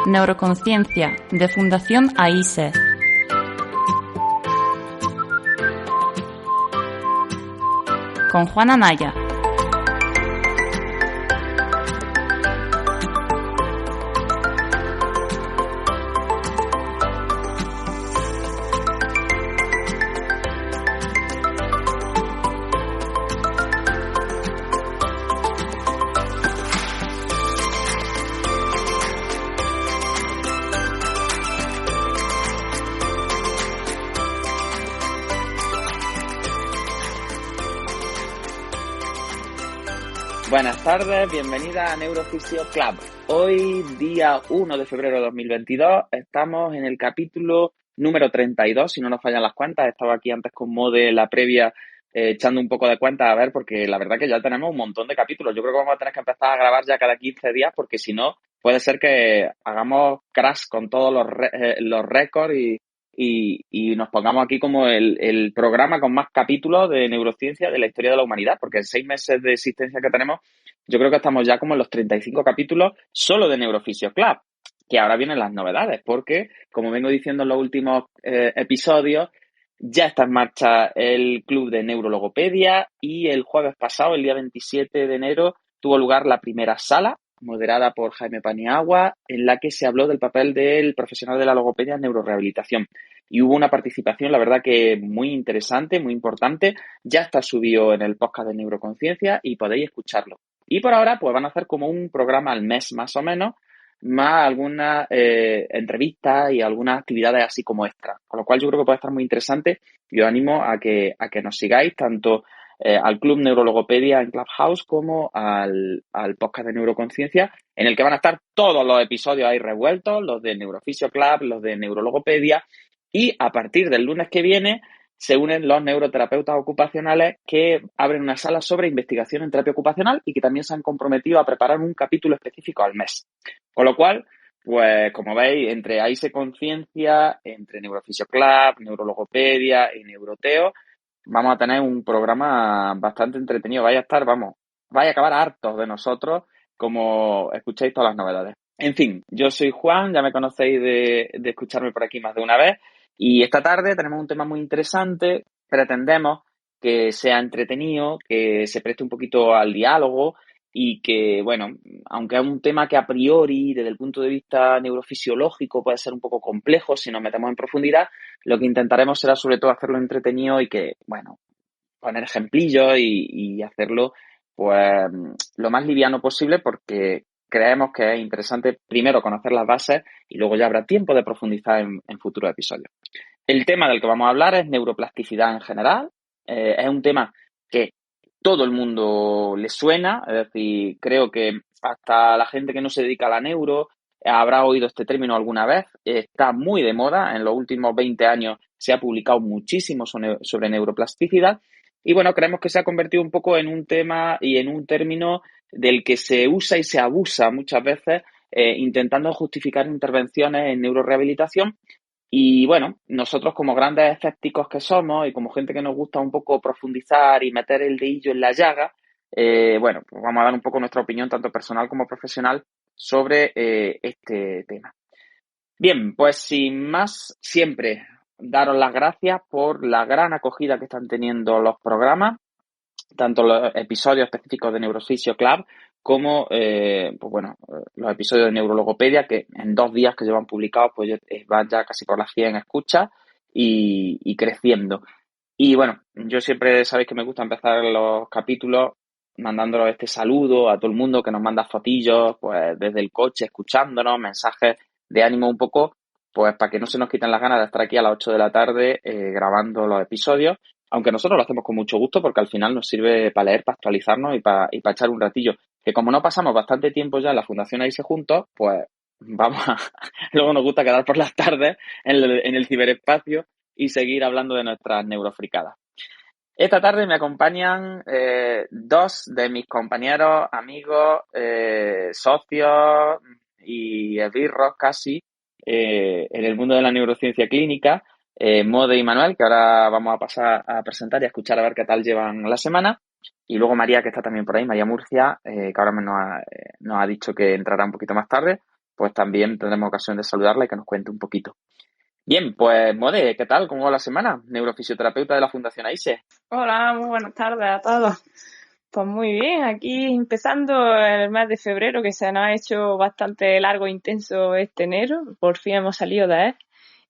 Neuroconciencia, de Fundación AISE. Con Juana Naya. Buenas tardes, bienvenida a Neurofisio Club. Hoy, día 1 de febrero de 2022, estamos en el capítulo número 32, si no nos fallan las cuentas. Estaba aquí antes con Mode la previa echando un poco de cuentas a ver, porque la verdad que ya tenemos un montón de capítulos. Yo creo que vamos a tener que empezar a grabar ya cada 15 días, porque si no, puede ser que hagamos crash con todos los récords y nos pongamos aquí como el programa con más capítulos de neurociencia de la historia de la humanidad, porque en 6 meses de existencia que tenemos, yo creo que estamos ya como en los 35 capítulos solo de Neurofisio Club, que ahora vienen las novedades, porque, como vengo diciendo en los últimos episodios, ya está en marcha el Club de Neurologopedia y el jueves pasado, el día 27 de enero, tuvo lugar la primera sala, moderada por Jaime Paniagua, en la que se habló del papel del profesional de la logopedia en neurorehabilitación. Y hubo una participación, la verdad que muy interesante, muy importante. Ya está subido en el podcast de Neuroconciencia y podéis escucharlo. Y por ahora, pues van a hacer como un programa al mes más o menos, más algunas entrevistas y algunas actividades así como extra. Con lo cual yo creo que puede estar muy interesante y os animo a que nos sigáis tanto al Club Neurologopedia en Clubhouse como al podcast de Neuroconciencia, en el que van a estar todos los episodios ahí revueltos, los de Neurofisio Club, los de Neurologopedia, y a partir del lunes que viene se unen los neuroterapeutas ocupacionales que abren una sala sobre investigación en terapia ocupacional y que también se han comprometido a preparar un capítulo específico al mes. Con lo cual, pues como veis, entre AISE Conciencia, entre Neurofisio Club, Neurologopedia y Neuroteo, vamos a tener un programa bastante entretenido. Vais a acabar hartos de nosotros como escucháis todas las novedades. En fin, yo soy Juan, ya me conocéis de escucharme por aquí más de una vez. Y esta tarde tenemos un tema muy interesante. Pretendemos que sea entretenido, que se preste un poquito al diálogo y que, bueno, aunque es un tema que a priori, desde el punto de vista neurofisiológico, puede ser un poco complejo si nos metemos en profundidad, lo que intentaremos será sobre todo hacerlo entretenido y que, bueno, poner ejemplillos y hacerlo, pues, lo más liviano posible, porque creemos que es interesante primero conocer las bases y luego ya habrá tiempo de profundizar en futuros episodios. El tema del que vamos a hablar es neuroplasticidad en general. Es un tema que todo el mundo le suena, es decir, creo que hasta la gente que no se dedica a la neuro habrá oído este término alguna vez. Está muy de moda, en los últimos 20 años se ha publicado muchísimo sobre neuroplasticidad y bueno, creemos que se ha convertido un poco en un tema y en un término del que se usa y se abusa muchas veces intentando justificar intervenciones en neurorehabilitación. Y bueno, nosotros como grandes escépticos que somos y como gente que nos gusta un poco profundizar y meter el dedillo en la llaga, bueno, pues vamos a dar un poco nuestra opinión tanto personal como profesional sobre este tema. Bien, pues sin más, siempre daros las gracias por la gran acogida que están teniendo los programas, tanto los episodios específicos de Neurofisio Club como pues bueno, los episodios de Neurologopedia, que en 2 días que llevan publicados pues van ya casi por las 100 escuchas y creciendo. Y bueno, yo siempre sabéis que me gusta empezar los capítulos mandándolos este saludo a todo el mundo que nos manda fotillos pues desde el coche, escuchándonos, mensajes de ánimo un poco, pues para que no se nos quiten las ganas de estar aquí a las 8 de la tarde grabando los episodios, aunque nosotros lo hacemos con mucho gusto porque al final nos sirve para leer, para actualizarnos y para echar un ratillo. Que como no pasamos bastante tiempo ya en la Fundación AISE juntos, pues luego nos gusta quedar por las tardes en el ciberespacio y seguir hablando de nuestras neurofricadas. Esta tarde me acompañan 2 de mis compañeros, amigos, socios y esbirros casi en el mundo de la neurociencia clínica, Mode y Manuel, que ahora vamos a pasar a presentar y a escuchar a ver qué tal llevan la semana. Y luego María, que está también por ahí, María Murcia, que ahora nos ha dicho que entrará un poquito más tarde. pues también tendremos ocasión de saludarla y que nos cuente un poquito. Bien, pues Mode, ¿qué tal? ¿Cómo va la semana? Neurofisioterapeuta de la Fundación AISE. Hola, muy buenas tardes a todos. Pues muy bien, aquí empezando el mes de febrero, que se nos ha hecho bastante largo e intenso este enero. Por fin hemos salido de él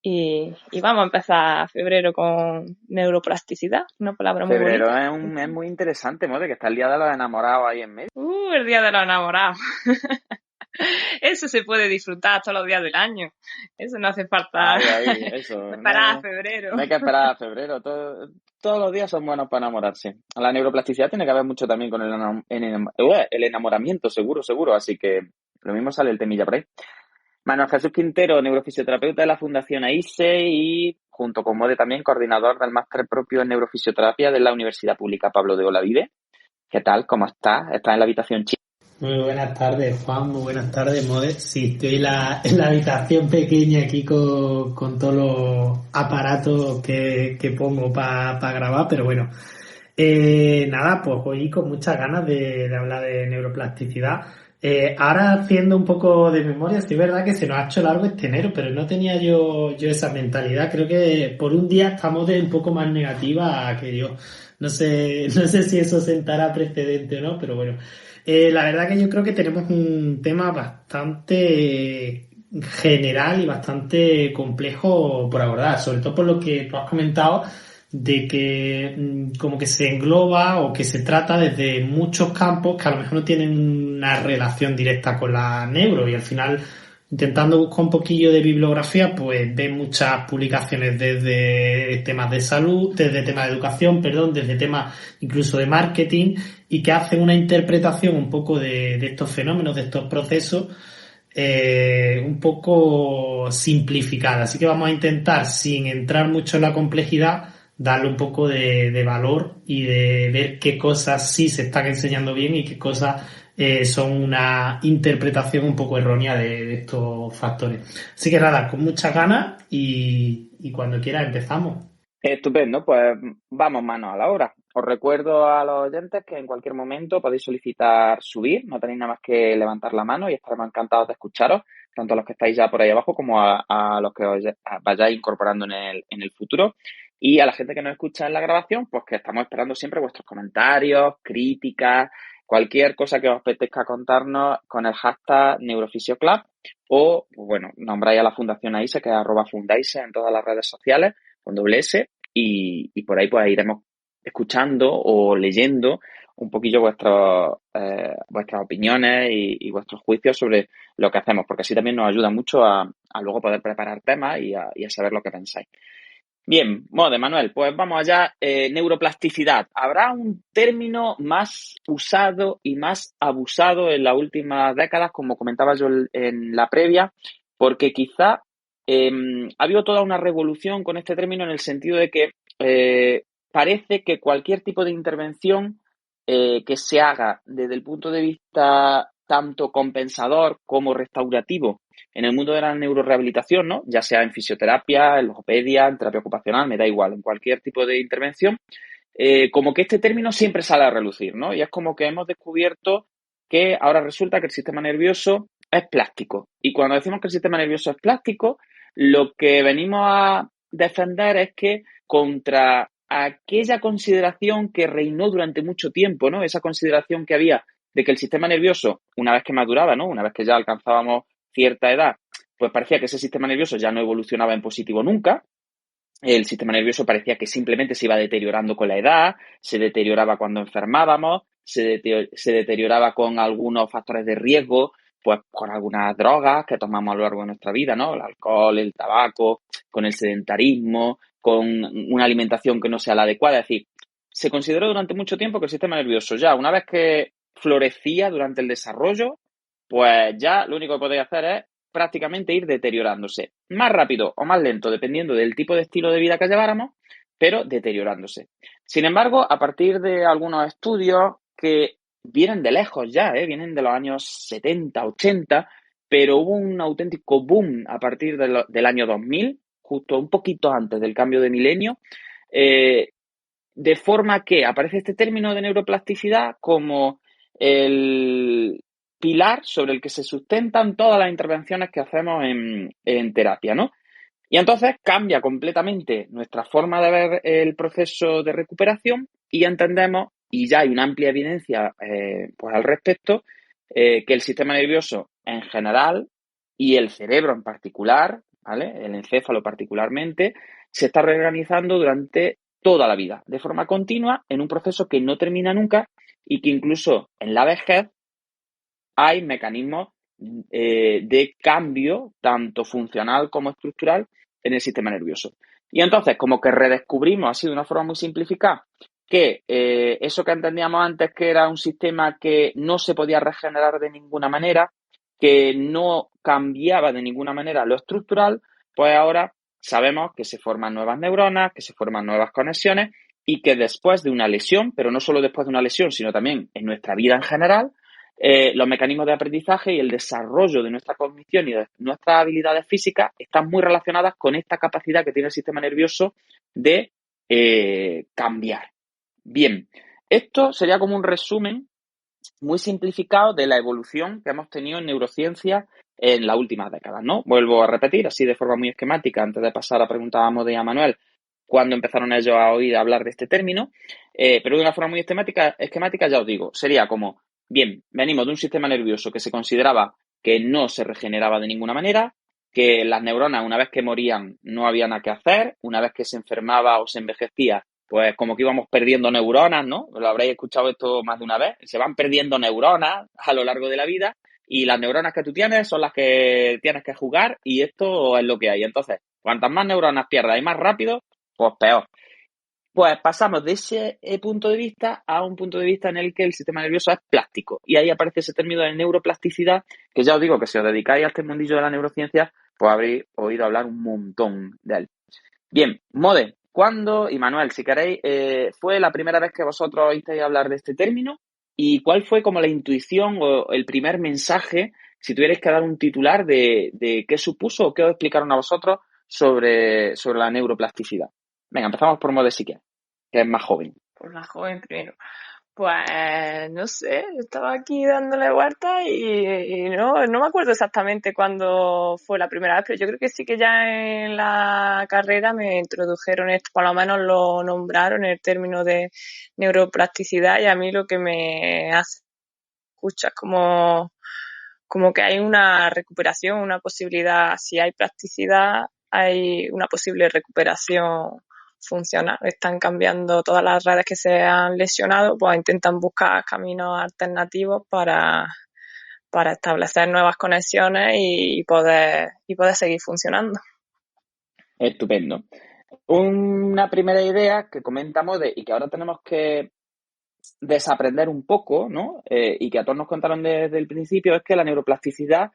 y vamos a empezar febrero con neuroplasticidad, una palabra muy Febrero bonita. es un mes muy interesante, Mode, que está el Día de los Enamorados ahí en medio. El día de los enamorados. Eso se puede disfrutar todos los días del año. Eso no hace falta Ahí, eso. esperar a No, febrero. no hay que esperar a febrero. Todos los días son buenos para enamorarse. La neuroplasticidad tiene que ver mucho también con el enamoramiento, seguro. Así que lo mismo sale el temilla por ahí. Manuel Jesús Quintero, neurofisioterapeuta de la Fundación AISE y junto con Mode también coordinador del máster propio en neurofisioterapia de la Universidad Pública Pablo de Olavide. ¿Qué tal? ¿Cómo estás? ¿Estás en la habitación chica? Muy buenas tardes, Juan. Muy buenas tardes, Mode. Sí, estoy en la habitación pequeña aquí con todos los aparatos que pongo para grabar, pero bueno. Nada, pues hoy con muchas ganas de hablar de neuroplasticidad. Ahora haciendo un poco de memoria, sí es verdad que se nos ha hecho largo este enero, pero no tenía yo esa mentalidad. Creo que por un día estamos de un poco más negativa que yo. No sé si eso sentará precedente o no, pero bueno. La verdad que yo creo que tenemos un tema bastante general y bastante complejo por abordar, sobre todo por lo que tú has comentado de que como que se engloba o que se trata desde muchos campos que a lo mejor no tienen una relación directa con la neuro y al final intentando buscar un poquillo de bibliografía pues ven muchas publicaciones desde temas de salud, desde temas de educación, perdón, desde temas incluso de marketing y que hacen una interpretación un poco de estos fenómenos, de estos procesos un poco simplificada. Así que vamos a intentar, sin entrar mucho en la complejidad, darle un poco de valor y de ver qué cosas sí se están enseñando bien y qué cosas son una interpretación un poco errónea de estos factores. Así que nada, con muchas ganas y cuando quiera empezamos. Estupendo, pues vamos manos a la obra. Os recuerdo a los oyentes que en cualquier momento podéis solicitar subir, no tenéis nada más que levantar la mano y estaremos encantados de escucharos, tanto a los que estáis ya por ahí abajo como a los que os vayáis incorporando en el futuro. Y a la gente que nos escucha en la grabación, pues que estamos esperando siempre vuestros comentarios, críticas, cualquier cosa que os apetezca contarnos con el hashtag NeuroFisioClub o, pues bueno, nombráis a la Fundación AISE, que es @fundaise en todas las redes sociales, con doble S, y por ahí pues iremos escuchando o leyendo un poquillo vuestras opiniones y vuestros juicios sobre lo que hacemos, porque así también nos ayuda mucho a luego poder preparar temas y a saber lo que pensáis. Bien, Mode, Manuel, pues vamos allá. Neuroplasticidad. ¿Habrá un término más usado y más abusado en las últimas décadas, como comentaba yo en la previa? Porque quizá ha habido toda una revolución con este término en el sentido de que parece que cualquier tipo de intervención que se haga desde el punto de vista tanto compensador como restaurativo en el mundo de la neurorehabilitación, ¿no? Ya sea en fisioterapia, en logopedia, en terapia ocupacional, me da igual, en cualquier tipo de intervención, como que este término siempre sale a relucir, ¿no? Y es como que hemos descubierto que ahora resulta que el sistema nervioso es plástico. Y cuando decimos que el sistema nervioso es plástico, lo que venimos a defender es que contra aquella consideración que reinó durante mucho tiempo, ¿no? Esa consideración que había de que el sistema nervioso, una vez que maduraba, ¿no? Una vez que ya alcanzábamos cierta edad, pues parecía que ese sistema nervioso ya no evolucionaba en positivo nunca. El sistema nervioso parecía que simplemente se iba deteriorando con la edad, se deterioraba cuando enfermábamos, se deterioraba con algunos factores de riesgo, pues con algunas drogas que tomamos a lo largo de nuestra vida, ¿no? El alcohol, el tabaco, con el sedentarismo, con una alimentación que no sea la adecuada. Es decir, se consideró durante mucho tiempo que el sistema nervioso ya, una vez que florecía durante el desarrollo, pues ya lo único que podéis hacer es prácticamente ir deteriorándose. Más rápido o más lento, dependiendo del tipo de estilo de vida que lleváramos, pero deteriorándose. Sin embargo, a partir de algunos estudios que vienen de lejos ya, vienen de los años 70, 80, pero hubo un auténtico boom a partir del año 2000, justo un poquito antes del cambio de milenio, de forma que aparece este término de neuroplasticidad como pilar sobre el que se sustentan todas las intervenciones que hacemos en terapia, ¿no? Y entonces cambia completamente nuestra forma de ver el proceso de recuperación y entendemos, y ya hay una amplia evidencia pues al respecto, que el sistema nervioso en general y el cerebro en particular, ¿vale? El encéfalo particularmente, se está reorganizando durante toda la vida, de forma continua, en un proceso que no termina nunca y que incluso en la vejez hay mecanismos de cambio, tanto funcional como estructural, en el sistema nervioso. Y entonces, como que redescubrimos, así de una forma muy simplificada, que eso que entendíamos antes que era un sistema que no se podía regenerar de ninguna manera, que no cambiaba de ninguna manera lo estructural, pues ahora sabemos que se forman nuevas neuronas, que se forman nuevas conexiones y que después de una lesión, pero no solo después de una lesión, sino también en nuestra vida en general, los mecanismos de aprendizaje y el desarrollo de nuestra cognición y de nuestras habilidades físicas están muy relacionadas con esta capacidad que tiene el sistema nervioso de cambiar. Bien, esto sería como un resumen muy simplificado de la evolución que hemos tenido en neurociencia en las últimas décadas, ¿no? Vuelvo a repetir, así de forma muy esquemática, antes de pasar a preguntábamos de Manuel, cuando empezaron ellos a oír hablar de este término, pero de una forma muy esquemática ya os digo, sería como, bien, venimos de un sistema nervioso que se consideraba que no se regeneraba de ninguna manera, que las neuronas una vez que morían no había nada que hacer, una vez que se enfermaba o se envejecía, pues como que íbamos perdiendo neuronas, ¿no? Lo habréis escuchado esto más de una vez. Se van perdiendo neuronas a lo largo de la vida y las neuronas que tú tienes son las que tienes que jugar y esto es lo que hay. Entonces, cuantas más neuronas pierdas y más rápido, pues peor. Pues pasamos de ese punto de vista a un punto de vista en el que el sistema nervioso es plástico. Y ahí aparece ese término de neuroplasticidad, que ya os digo que si os dedicáis a este mundillo de la neurociencia, pues habréis oído hablar un montón de él. Bien, Mode, ¿cuándo, y Manuel, si queréis, fue la primera vez que vosotros oísteis hablar de este término? ¿Y cuál fue como la intuición o el primer mensaje, si tuvierais que dar un titular de qué supuso o qué os explicaron a vosotros sobre la neuroplasticidad? Venga, empezamos por Mode si quieres, que es más joven. Por la joven primero. Pues no sé, estaba aquí dándole vueltas y no me acuerdo exactamente cuándo fue la primera vez, pero yo creo que sí que ya en la carrera me introdujeron esto, por lo menos lo nombraron el término de neuroplasticidad y a mí lo que me hace escuchar como que hay una recuperación, una posibilidad, si hay plasticidad, hay una posible recuperación funcional. Están cambiando todas las redes que se han lesionado, pues intentan buscar caminos alternativos para establecer nuevas conexiones y poder seguir funcionando. Estupendo. Una primera idea que comentamos y que ahora tenemos que desaprender un poco, ¿no? Y que a todos nos contaron desde el principio, es que la neuroplasticidad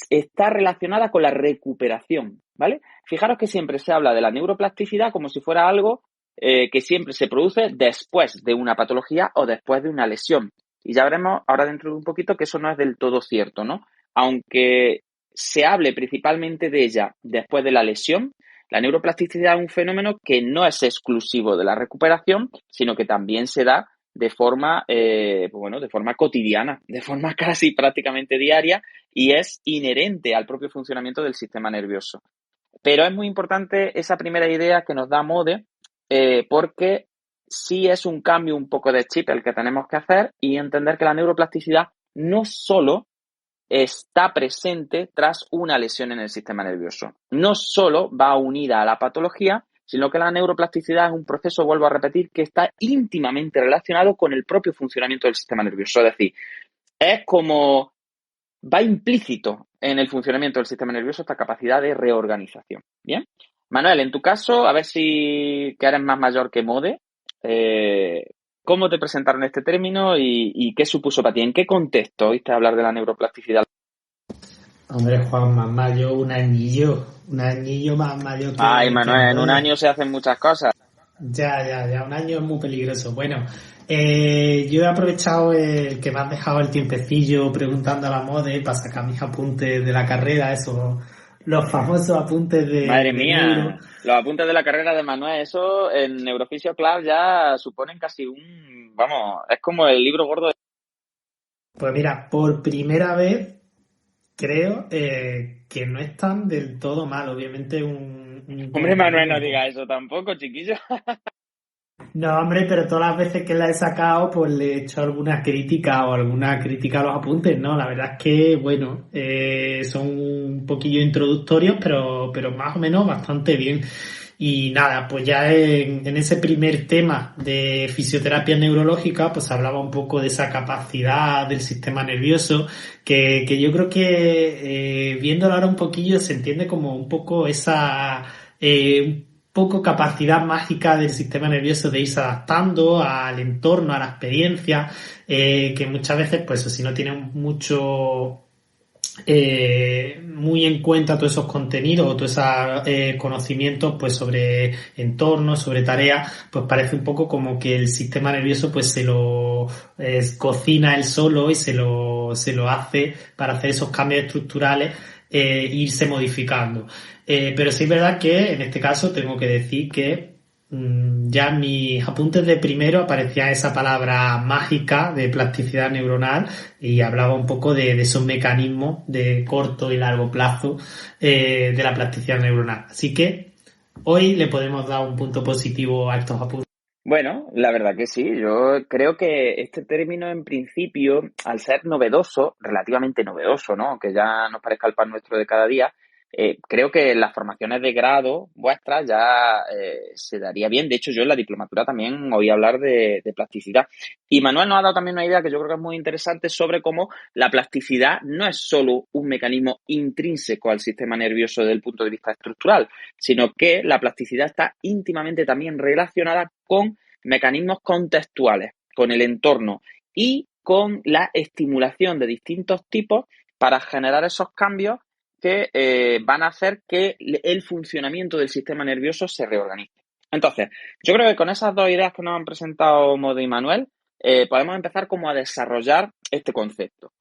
está relacionada con la recuperación, ¿vale? Fijaros que siempre se habla de la neuroplasticidad como si fuera algo que siempre se produce después de una patología o después de una lesión. Y ya veremos ahora dentro de un poquito que eso no es del todo cierto, ¿no? Aunque se hable principalmente de ella después de la lesión, la neuroplasticidad es un fenómeno que no es exclusivo de la recuperación, sino que también se da de forma, de forma cotidiana, de forma casi prácticamente diaria y es inherente al propio funcionamiento del sistema nervioso. Pero es muy importante esa primera idea que nos da Mode porque sí es un cambio un poco de chip el que tenemos que hacer y entender que la neuroplasticidad no solo está presente tras una lesión en el sistema nervioso. No solo va unida a la patología, sino que la neuroplasticidad es un proceso, vuelvo a repetir, que está íntimamente relacionado con el propio funcionamiento del sistema nervioso. Es decir, es como va implícito en el funcionamiento del sistema nervioso esta capacidad de reorganización. Bien, Manuel, en tu caso, a ver si que eres más mayor que Mode, ¿cómo te presentaron este término y qué supuso para ti? ¿En qué contexto oíste hablar de la neuroplasticidad? Hombre, Juan, más mayor, un anillo más mayor que... Ay, Manuel, en un año se hacen muchas cosas. Ya, un año es muy peligroso. Bueno, yo he aprovechado que me has dejado el tiempecillo preguntando a la Mode para sacar mis apuntes de la carrera, los famosos apuntes de... Madre de mía, neuro. los apuntes de la carrera de Manuel, eso en Neurofisio Club ya suponen casi es como el libro gordo de... Pues mira, por primera vez creo que no es tan del todo mal. Obviamente un Hombre, Manuel, contenido no un poco... diga eso tampoco, chiquillo. No, hombre, pero todas las veces que la he sacado, pues le he hecho alguna crítica o alguna crítica a los apuntes, ¿no? La verdad es que, bueno, son un poquillo introductorios, pero más o menos bastante bien. Y nada, pues ya en ese primer tema de fisioterapia neurológica, pues hablaba un poco de esa capacidad del sistema nervioso, que yo creo que viéndolo ahora un poquillo se entiende como un poco esa un poco capacidad mágica del sistema nervioso de irse adaptando al entorno, a la experiencia, que muchas veces, pues si no tiene mucho muy en cuenta todos esos contenidos o todos esos conocimientos pues sobre entornos, sobre tareas, pues parece un poco como que el sistema nervioso pues se lo cocina él solo y se lo hace para hacer esos cambios estructurales irse modificando. Pero sí es verdad que en este caso tengo que decir que ya en mis apuntes de primero aparecía esa palabra mágica de plasticidad neuronal y hablaba un poco de esos mecanismos de corto y largo plazo de la plasticidad neuronal. Así que hoy le podemos dar un punto positivo a estos apuntes. Bueno, la verdad que sí. Yo creo que este término, en principio, al ser novedoso, relativamente novedoso, ¿no? Que ya nos parezca el pan nuestro de cada día, creo que en las formaciones de grado vuestras ya se daría bien. De hecho, yo en la diplomatura también oí hablar de plasticidad. Y Manuel nos ha dado también una idea que yo creo que es muy interesante sobre cómo la plasticidad no es solo un mecanismo intrínseco al sistema nervioso desde el punto de vista estructural, sino que la plasticidad está íntimamente también relacionada con mecanismos contextuales, con el entorno y con la estimulación de distintos tipos para generar esos cambios que van a hacer que el funcionamiento del sistema nervioso se reorganice. Entonces, yo creo que con esas dos ideas que nos han presentado Mode y Manuel, podemos empezar como a desarrollar este concepto.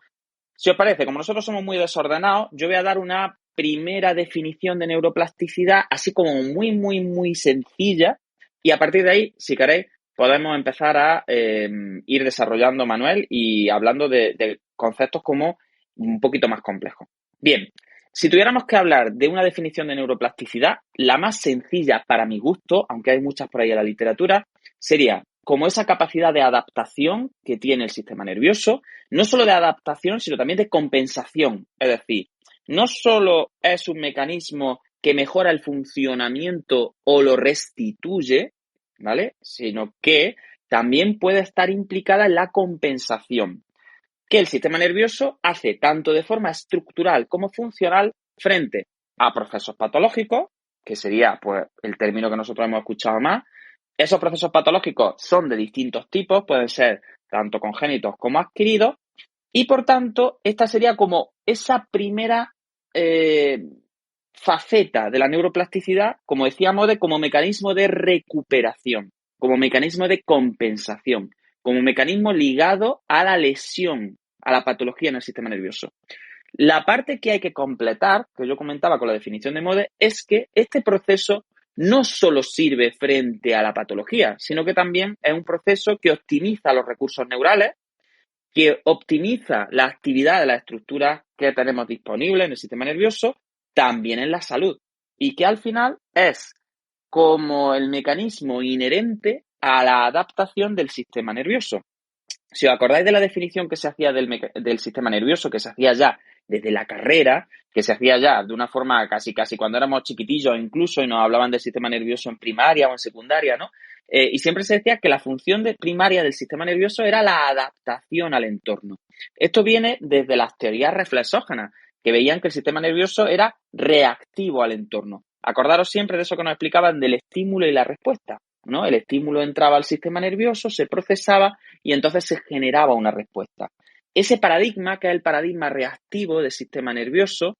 Si os parece, como nosotros somos muy desordenados, yo voy a dar una primera definición de neuroplasticidad, así como muy, muy, muy sencilla, y a partir de ahí, si queréis, podemos empezar a ir desarrollando, Manuel, y hablando de conceptos como un poquito más complejos. Bien, si tuviéramos que hablar de una definición de neuroplasticidad, la más sencilla para mi gusto, aunque hay muchas por ahí en la literatura, sería como esa capacidad de adaptación que tiene el sistema nervioso, no solo de adaptación, sino también de compensación. Es decir, no solo es un mecanismo que mejora el funcionamiento o lo restituye, ¿vale? Sino que también puede estar implicada en la compensación, que el sistema nervioso hace tanto de forma estructural como funcional frente a procesos patológicos, que sería pues el término que nosotros hemos escuchado más. Esos procesos patológicos son de distintos tipos, pueden ser tanto congénitos como adquiridos, y por tanto, esta sería como esa primera faceta de la neuroplasticidad, como decíamos, como mecanismo de recuperación, como mecanismo de compensación, como mecanismo ligado a la lesión, a la patología en el sistema nervioso. La parte que hay que completar, que yo comentaba con la definición de Mode, es que este proceso no solo sirve frente a la patología, sino que también es un proceso que optimiza los recursos neurales, que optimiza la actividad de las estructuras que tenemos disponibles en el sistema nervioso, también en la salud, y que al final es como el mecanismo inherente a la adaptación del sistema nervioso. Si os acordáis de la definición que se hacía del sistema nervioso, que se hacía ya desde la carrera, que se hacía ya de una forma casi cuando éramos chiquitillos incluso, y nos hablaban del sistema nervioso en primaria o en secundaria, ¿no? Y siempre se decía que la función primaria del sistema nervioso era la adaptación al entorno. Esto viene desde las teorías reflexógenas, que veían que el sistema nervioso era reactivo al entorno. Acordaros siempre de eso que nos explicaban del estímulo y la respuesta, ¿no? El estímulo entraba al sistema nervioso, se procesaba y entonces se generaba una respuesta. Ese paradigma, que es el paradigma reactivo del sistema nervioso,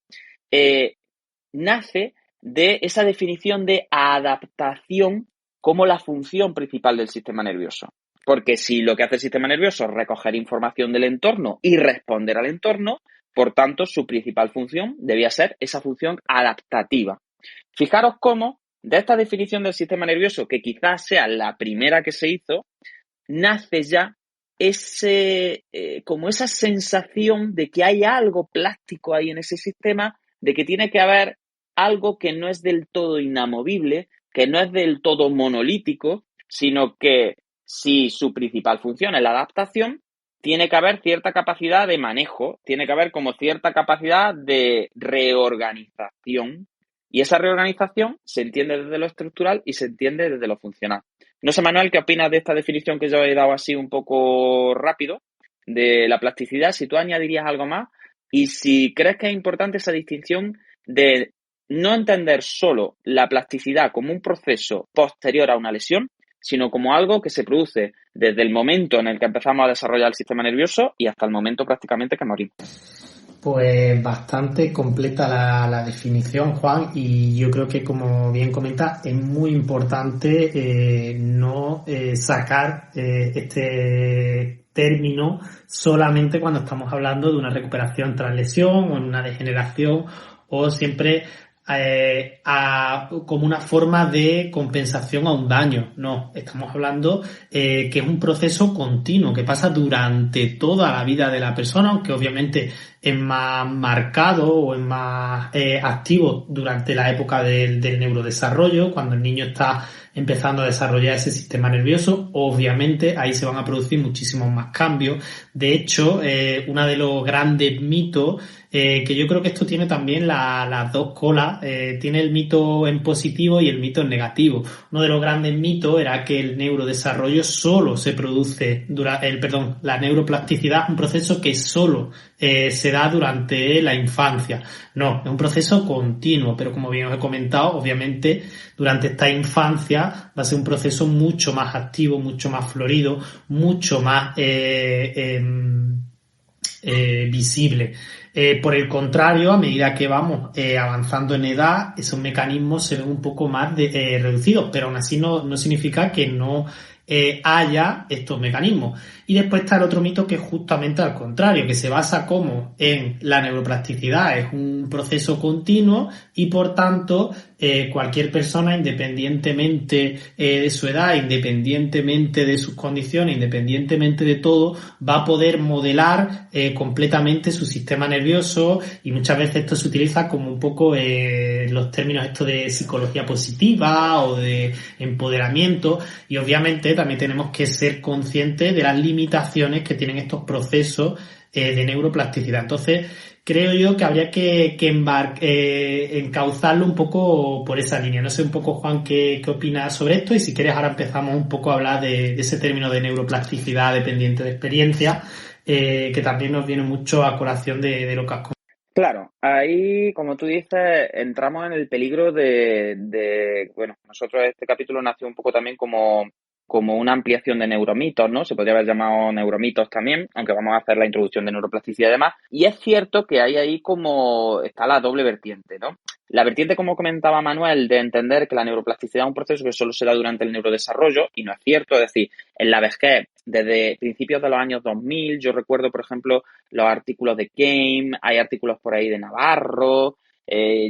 nace de esa definición de adaptación como la función principal del sistema nervioso. Porque si lo que hace el sistema nervioso es recoger información del entorno y responder al entorno, por tanto, su principal función debía ser esa función adaptativa. Fijaros cómo de esta definición del sistema nervioso, que quizás sea la primera que se hizo, nace ya como esa sensación de que hay algo plástico ahí en ese sistema, de que tiene que haber algo que no es del todo inamovible, que no es del todo monolítico, sino que si su principal función es la adaptación, tiene que haber cierta capacidad de manejo, tiene que haber como cierta capacidad de reorganización. Y esa reorganización se entiende desde lo estructural y se entiende desde lo funcional. No sé, Manuel, ¿qué opinas de esta definición que yo he dado así un poco rápido de la plasticidad? Si tú añadirías algo más y si crees que es importante esa distinción de no entender solo la plasticidad como un proceso posterior a una lesión, sino como algo que se produce desde el momento en el que empezamos a desarrollar el sistema nervioso y hasta el momento prácticamente que morimos. Pues bastante completa la definición, Juan, y yo creo que, como bien comenta, es muy importante no sacar este término solamente cuando estamos hablando de una recuperación tras lesión o en una degeneración, o siempre como una forma de compensación a un daño. No, estamos hablando que es un proceso continuo que pasa durante toda la vida de la persona, aunque obviamente es más marcado o es más activo durante la época del neurodesarrollo, cuando el niño está empezando a desarrollar ese sistema nervioso. Obviamente ahí se van a producir muchísimos más cambios. De hecho, uno de los grandes mitos, que yo creo que esto tiene también las dos colas, tiene el mito en positivo y el mito en negativo. Uno de los grandes mitos era que el neurodesarrollo solo se produce la neuroplasticidad, un proceso que solo se da durante la infancia. No, es un proceso continuo, pero como bien os he comentado, obviamente durante esta infancia va a ser un proceso mucho más activo, mucho más florido, mucho más visible. Por el contrario, a medida que vamos avanzando en edad, esos mecanismos se ven un poco más reducidos, pero aún así no significa que no haya estos mecanismos. Y después está el otro mito, que es justamente al contrario, que se basa como en la neuroplasticidad es un proceso continuo y por tanto cualquier persona, independientemente de su edad, independientemente de sus condiciones, independientemente de todo, va a poder modelar completamente su sistema nervioso, y muchas veces esto se utiliza como un poco los términos estos de psicología positiva o de empoderamiento, y obviamente también tenemos que ser conscientes de las limitaciones que tienen estos procesos de neuroplasticidad. Entonces, creo yo que habría que encauzarlo un poco por esa línea. No sé un poco, Juan, qué opinas sobre esto, y si quieres ahora empezamos un poco a hablar de ese término de neuroplasticidad dependiente de experiencia, que también nos viene mucho a colación de lo que has comentado. Claro, ahí, como tú dices, entramos en el peligro bueno, nosotros este capítulo nació un poco también como una ampliación de neuromitos, ¿no? Se podría haber llamado neuromitos también, aunque vamos a hacer la introducción de neuroplasticidad y demás. Y es cierto que hay ahí como está la doble vertiente, ¿no? La vertiente, como comentaba Manuel, de entender que la neuroplasticidad es un proceso que solo se da durante el neurodesarrollo, y no es cierto. Es decir, en la vejez, desde principios de los años 2000, yo recuerdo, por ejemplo, los artículos de Game, hay artículos por ahí de Navarro,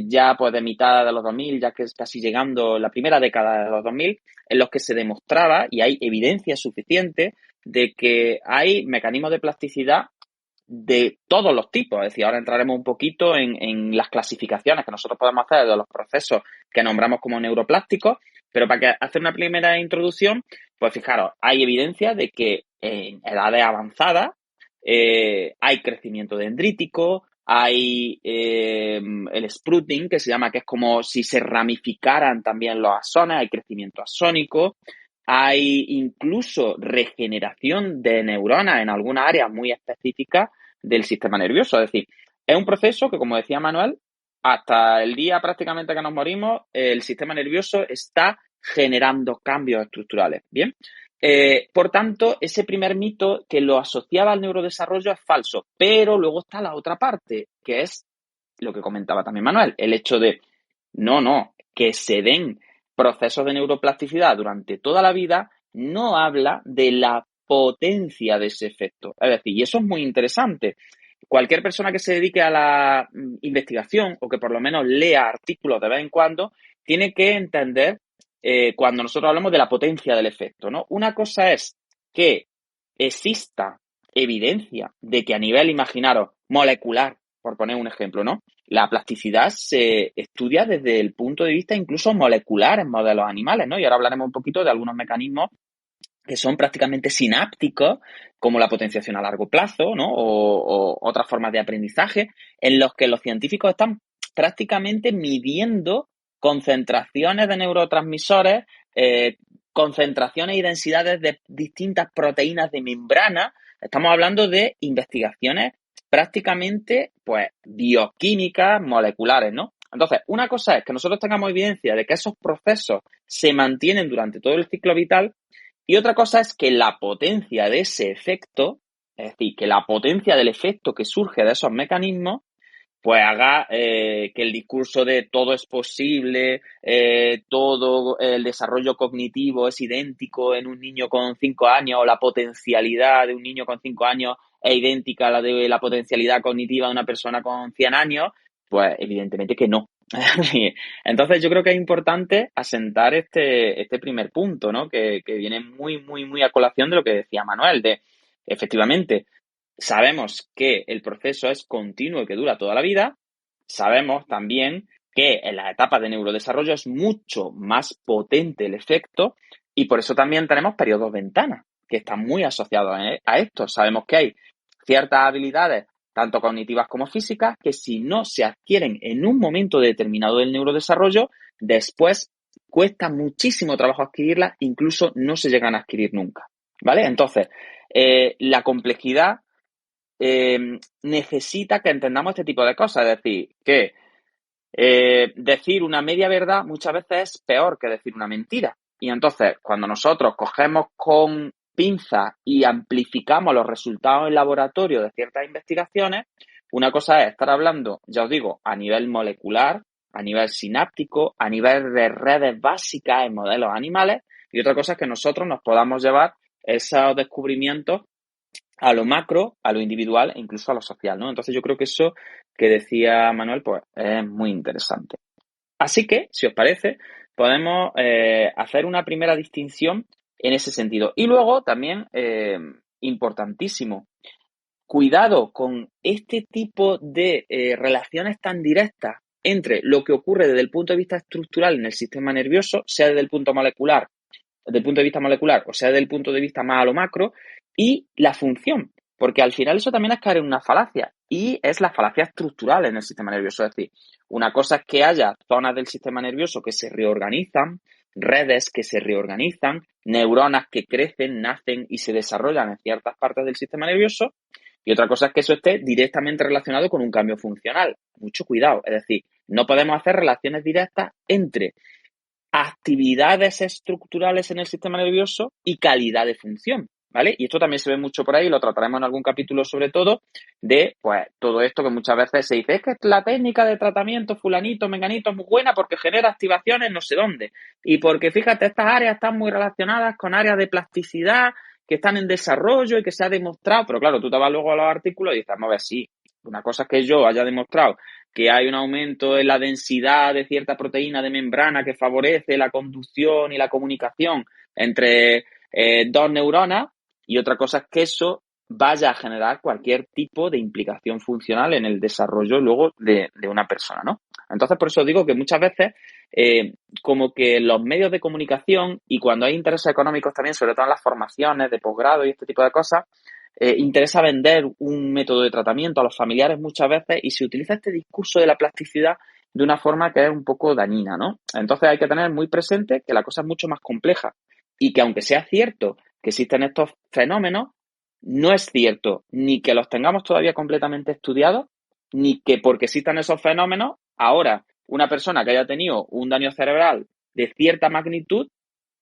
ya pues de mitad de los 2000, ya que es casi llegando la primera década de los 2000, en los que se demostraba, y hay evidencia suficiente, de que hay mecanismos de plasticidad de todos los tipos. Es decir, ahora entraremos un poquito en las clasificaciones que nosotros podemos hacer de los procesos que nombramos como neuroplásticos, pero para hacer una primera introducción, pues fijaros, hay evidencia de que en edades avanzadas hay crecimiento dendrítico, hay el sprouting, que se llama, que es como si se ramificaran también los axones, hay crecimiento axónico, hay incluso regeneración de neuronas en algunas áreas muy específicas del sistema nervioso. Es decir, es un proceso que, como decía Manuel, hasta el día prácticamente que nos morimos, el sistema nervioso está generando cambios estructurales. Bien. Por tanto, ese primer mito que lo asociaba al neurodesarrollo es falso, pero luego está la otra parte, que es lo que comentaba también Manuel, el hecho de que se den procesos de neuroplasticidad durante toda la vida no habla de la potencia de ese efecto. Es decir, y eso es muy interesante. Cualquier persona que se dedique a la investigación o que por lo menos lea artículos de vez en cuando, tiene que entender cuando nosotros hablamos de la potencia del efecto, ¿no? Una cosa es que exista evidencia de que a nivel, imaginaros, molecular, por poner un ejemplo, ¿no? La plasticidad se estudia desde el punto de vista incluso molecular en modelos animales, ¿no? Y ahora hablaremos un poquito de algunos mecanismos que son prácticamente sinápticos, como la potenciación a largo plazo, ¿no? O otras formas de aprendizaje, en los que los científicos están prácticamente midiendo concentraciones de neurotransmisores, concentraciones y densidades de distintas proteínas de membrana. Estamos hablando de investigaciones prácticamente, pues, bioquímicas, moleculares, ¿no? Entonces, una cosa es que nosotros tengamos evidencia de que esos procesos se mantienen durante todo el ciclo vital, y otra cosa es que la potencia de ese efecto, es decir, que la potencia del efecto que surge de esos mecanismos, pues haga que el discurso de todo es posible, todo el desarrollo cognitivo es idéntico en un niño con 5 años, o la potencialidad de un niño con 5 años es idéntica a la de la potencialidad cognitiva de una persona con 100 años, pues evidentemente que no. Entonces yo creo que es importante asentar este primer punto, ¿no? Que viene muy a colación de lo que decía Manuel, de efectivamente sabemos que el proceso es continuo y que dura toda la vida. Sabemos también que en las etapas de neurodesarrollo es mucho más potente el efecto, y por eso también tenemos periodos ventana que están muy asociados a esto. Sabemos que hay ciertas habilidades, tanto cognitivas como físicas, que si no se adquieren en un momento determinado del neurodesarrollo, después cuesta muchísimo trabajo adquirirlas, incluso no se llegan a adquirir nunca, ¿vale? Entonces, la complejidad necesita que entendamos este tipo de cosas. Es decir, que decir una media verdad muchas veces es peor que decir una mentira. Y entonces, cuando nosotros cogemos con pinzas y amplificamos los resultados en laboratorio de ciertas investigaciones, una cosa es estar hablando, ya os digo, a nivel molecular, a nivel sináptico, a nivel de redes básicas en modelos animales, y otra cosa es que nosotros nos podamos llevar esos descubrimientos a lo macro, a lo individual e incluso a lo social, ¿no? Entonces yo creo que eso que decía Manuel, pues es muy interesante. Así que, si os parece, podemos hacer una primera distinción en ese sentido. Y luego también, importantísimo, cuidado con este tipo de relaciones tan directas entre lo que ocurre desde el punto de vista estructural en el sistema nervioso, sea desde el punto de vista molecular, o sea, desde el punto de vista más a lo macro, y la función, porque al final eso también es caer en una falacia, y es la falacia estructural en el sistema nervioso. Es decir, una cosa es que haya zonas del sistema nervioso que se reorganizan, redes que se reorganizan, neuronas que crecen, nacen y se desarrollan en ciertas partes del sistema nervioso, y otra cosa es que eso esté directamente relacionado con un cambio funcional. Mucho cuidado, es decir, no podemos hacer relaciones directas entre actividades estructurales en el sistema nervioso y calidad de función, ¿vale? Y esto también se ve mucho por ahí, lo trataremos en algún capítulo sobre todo, de pues todo esto que muchas veces se dice, es que la técnica de tratamiento fulanito, menganito es muy buena porque genera activaciones no sé dónde, y porque fíjate, estas áreas están muy relacionadas con áreas de plasticidad que están en desarrollo y que se ha demostrado, pero claro, tú te vas luego a los artículos y dices, vamos a ver, sí, una cosa es que yo haya demostrado que hay un aumento en la densidad de cierta proteína de membrana que favorece la conducción y la comunicación entre dos neuronas, y otra cosa es que eso vaya a generar cualquier tipo de implicación funcional en el desarrollo luego de una persona, ¿no? Entonces, por eso digo que muchas veces como que los medios de comunicación, y cuando hay intereses económicos también, sobre todo en las formaciones de posgrado y este tipo de cosas, interesa vender un método de tratamiento a los familiares muchas veces, y se utiliza este discurso de la plasticidad de una forma que es un poco dañina, ¿no? Entonces hay que tener muy presente que la cosa es mucho más compleja, y que aunque sea cierto que existen estos fenómenos, no es cierto ni que los tengamos todavía completamente estudiados, ni que porque existan esos fenómenos, ahora una persona que haya tenido un daño cerebral de cierta magnitud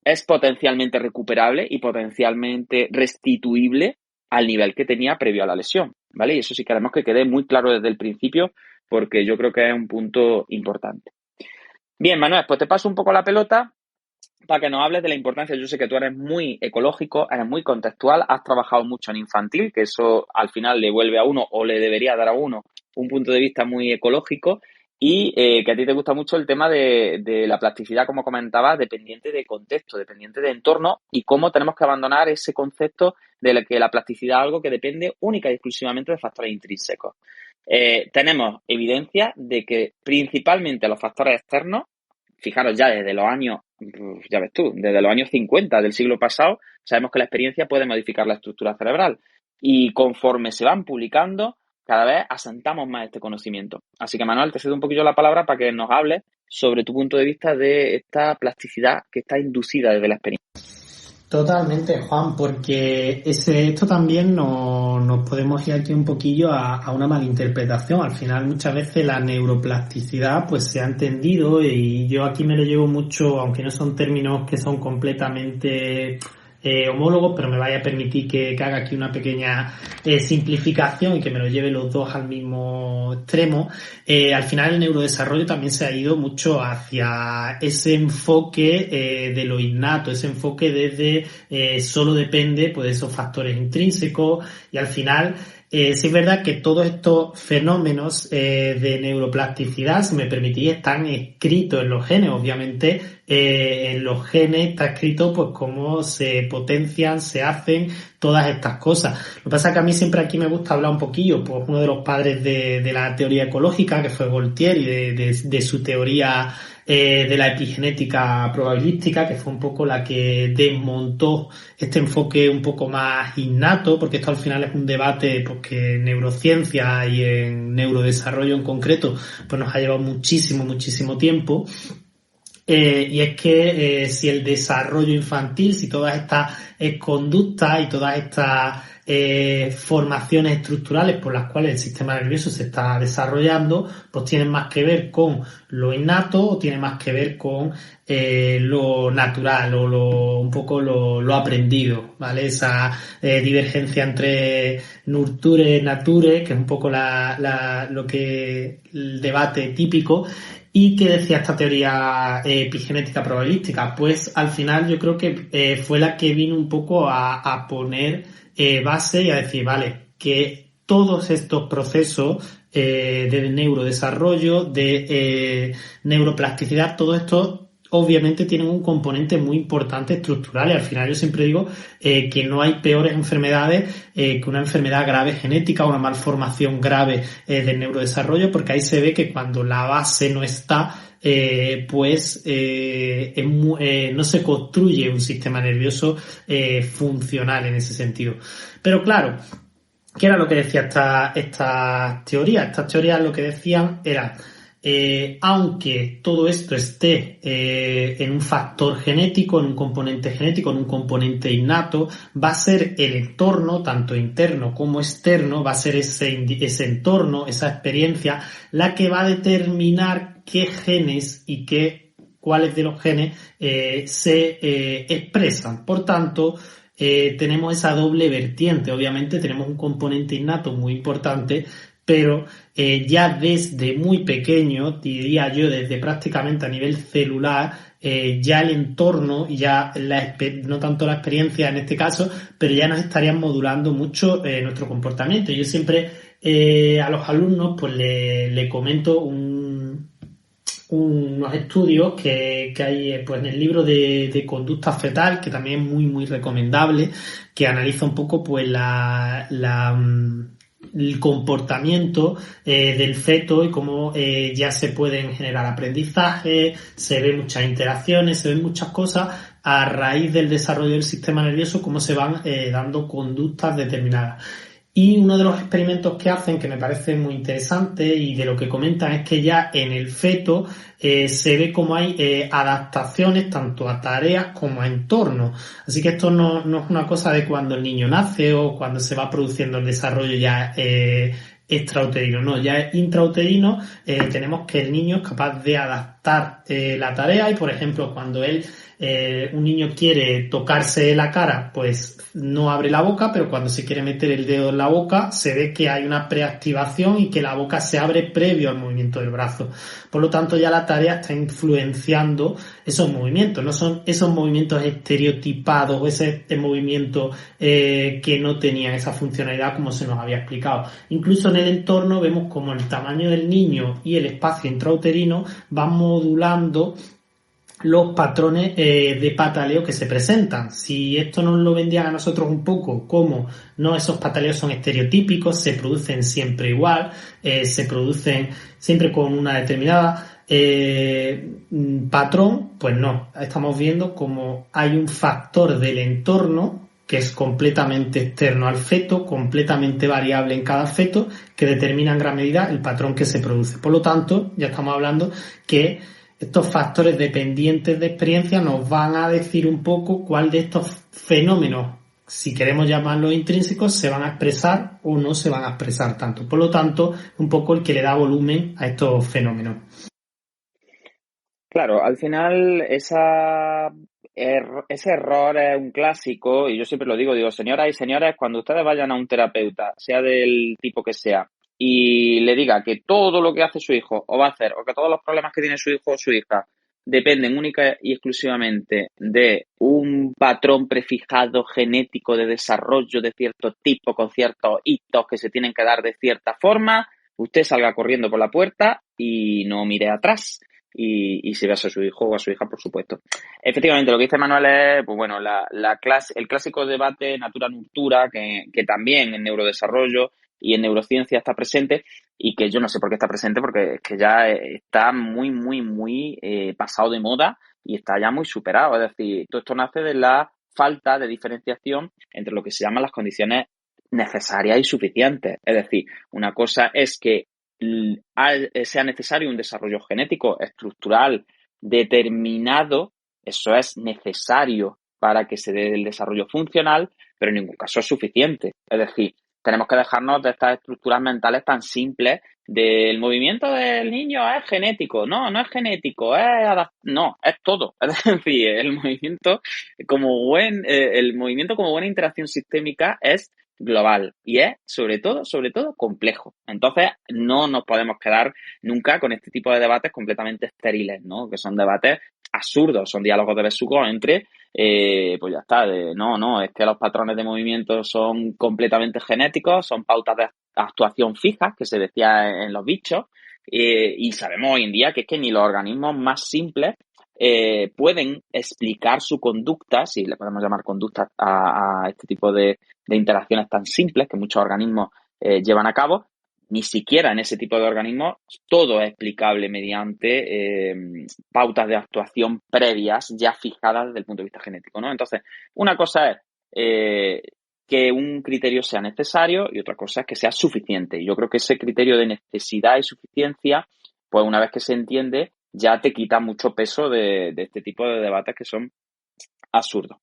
es potencialmente recuperable y potencialmente restituible al nivel que tenía previo a la lesión, ¿vale? Y eso sí queremos que quede muy claro desde el principio, porque yo creo que es un punto importante. Bien, Manuel, pues te paso un poco la pelota para que nos hables de la importancia. Yo sé que tú eres muy ecológico, eres muy contextual, has trabajado mucho en infantil, que eso al final le vuelve a uno, o le debería dar a uno, un punto de vista muy ecológico, Y que a ti te gusta mucho el tema de la plasticidad, como comentabas, dependiente de contexto, dependiente de entorno, y cómo tenemos que abandonar ese concepto de que la plasticidad es algo que depende única y exclusivamente de factores intrínsecos. Tenemos evidencia de que principalmente los factores externos, fijaros ya desde los años, ya ves tú, desde los años 50 del siglo pasado, sabemos que la experiencia puede modificar la estructura cerebral. Y conforme se van publicando, cada vez asentamos más este conocimiento. Así que, Manuel, te cedo un poquillo la palabra para que nos hables sobre tu punto de vista de esta plasticidad que está inducida desde la experiencia. Totalmente, Juan, porque esto también nos podemos ir aquí un poquillo a una malinterpretación. Al final, muchas veces la neuroplasticidad pues se ha entendido, y yo aquí me lo llevo mucho, aunque no son términos que son completamente homólogos, pero me vaya a permitir que haga aquí una pequeña simplificación y que me lo lleve los dos al mismo extremo. Al final el neurodesarrollo también se ha ido mucho hacia ese enfoque de lo innato, ese enfoque desde solo depende pues de esos factores intrínsecos, y al final sí es verdad que todos estos fenómenos de neuroplasticidad, si me permitís, están escritos en los genes. Obviamente en los genes está escrito pues cómo se potencian, se hacen todas estas cosas. Lo que pasa es que a mí siempre aquí me gusta hablar un poquillo, pues uno de los padres de la teoría ecológica, que fue Voltaire, y de su teoría de la epigenética probabilística, que fue un poco la que desmontó este enfoque un poco más innato, porque esto al final es un debate pues, que en neurociencia y en neurodesarrollo en concreto pues nos ha llevado muchísimo tiempo. Y es que si el desarrollo infantil, si todas estas conductas y todas estas formaciones estructurales por las cuales el sistema nervioso se está desarrollando, pues tienen más que ver con lo innato o tienen más que ver con lo natural o un poco lo aprendido, ¿vale? Esa divergencia entre nurture y nature, que es un poco lo que el debate típico. ¿Y qué decía esta teoría epigenética probabilística? Pues al final yo creo que fue la que vino un poco a poner base y a decir, vale, que todos estos procesos de neurodesarrollo, de neuroplasticidad, todo esto obviamente tienen un componente muy importante estructural, y al final yo siempre digo que no hay peores enfermedades que una enfermedad grave genética o una malformación grave del neurodesarrollo, porque ahí se ve que cuando la base no está, no se construye un sistema nervioso funcional en ese sentido. Pero claro, ¿qué era lo que decía esta teoría? Estas teorías lo que decían era aunque todo esto esté en un factor genético, en un componente genético, en un componente innato, va a ser el entorno, tanto interno como externo, va a ser ese entorno, esa experiencia, la que va a determinar qué genes y cuáles de los genes se expresan. Por tanto, tenemos esa doble vertiente. Obviamente tenemos un componente innato muy importante, pero ya desde muy pequeño, diría yo, desde prácticamente a nivel celular, ya el entorno y ya no tanto la experiencia en este caso, pero ya nos estarían modulando mucho nuestro comportamiento. Yo siempre a los alumnos pues le comento unos estudios que hay pues en el libro de conducta fetal, que también es muy recomendable, que analiza un poco pues el comportamiento del feto y cómo ya se pueden generar aprendizaje, se ven muchas interacciones, se ven muchas cosas a raíz del desarrollo del sistema nervioso, cómo se van dando conductas determinadas. Y uno de los experimentos que hacen, que me parece muy interesante y de lo que comentan, es que ya en el feto se ve cómo hay adaptaciones tanto a tareas como a entornos. Así que esto no es una cosa de cuando el niño nace o cuando se va produciendo el desarrollo ya extrauterino. No, ya intrauterino tenemos que el niño es capaz de adaptar la tarea, y por ejemplo cuando un niño quiere tocarse la cara, pues no abre la boca, pero cuando se quiere meter el dedo en la boca se ve que hay una preactivación y que la boca se abre previo al movimiento del brazo. Por lo tanto, ya la tarea está influenciando esos movimientos. No son esos movimientos estereotipados o ese movimiento que no tenían esa funcionalidad como se nos había explicado. Incluso el entorno vemos como el tamaño del niño y el espacio intrauterino van modulando los patrones de pataleo que se presentan. Si esto nos lo vendían a nosotros un poco como no, esos pataleos son estereotípicos, se producen siempre igual, se producen siempre con una determinada patrón, pues no, estamos viendo como hay un factor del entorno que es completamente externo al feto, completamente variable en cada feto, que determina en gran medida el patrón que se produce. Por lo tanto, ya estamos hablando que estos factores dependientes de experiencia nos van a decir un poco cuál de estos fenómenos, si queremos llamarlos intrínsecos, se van a expresar o no se van a expresar tanto. Por lo tanto, un poco el que le da volumen a estos fenómenos. Claro, al final ese error es un clásico y yo siempre lo digo, señoras y señores, cuando ustedes vayan a un terapeuta, sea del tipo que sea, y le diga que todo lo que hace su hijo o va a hacer, o que todos los problemas que tiene su hijo o su hija dependen única y exclusivamente de un patrón prefijado genético de desarrollo de cierto tipo, con ciertos hitos que se tienen que dar de cierta forma, usted salga corriendo por la puerta y no mire atrás. Y si ves a su hijo o a su hija, por supuesto. Efectivamente, lo que dice Manuel es, pues bueno, el clásico debate natura-nurtura, que también en neurodesarrollo y en neurociencia está presente, y que yo no sé por qué está presente, porque es que ya está muy, muy, muy pasado de moda y está ya muy superado. Es decir, todo esto nace de la falta de diferenciación entre lo que se llaman las condiciones necesarias y suficientes. Es decir, una cosa es que sea necesario un desarrollo genético estructural determinado, eso es necesario para que se dé el desarrollo funcional, pero en ningún caso es suficiente. Es decir, tenemos que dejarnos de estas estructuras mentales tan simples del movimiento del niño es genético. No, no es genético, no, es todo. Es decir, el movimiento como buena interacción sistémica es global y es sobre todo complejo. Entonces no nos podemos quedar nunca con este tipo de debates completamente estériles, ¿no? Que son debates absurdos, son diálogos de besugo entre pues ya está, no, es que los patrones de movimiento son completamente genéticos, son pautas de actuación fijas que se decía en los bichos, y sabemos hoy en día que es que ni los organismos más simples pueden explicar su conducta, si le podemos llamar conducta a este tipo de interacciones tan simples que muchos organismos llevan a cabo. Ni siquiera en ese tipo de organismos todo es explicable mediante pautas de actuación previas ya fijadas desde el punto de vista genético, ¿no? Entonces, una cosa es que un criterio sea necesario y otra cosa es que sea suficiente. Y yo creo que ese criterio de necesidad y suficiencia, pues una vez que se entiende, ya te quita mucho peso de este tipo de debates que son absurdos.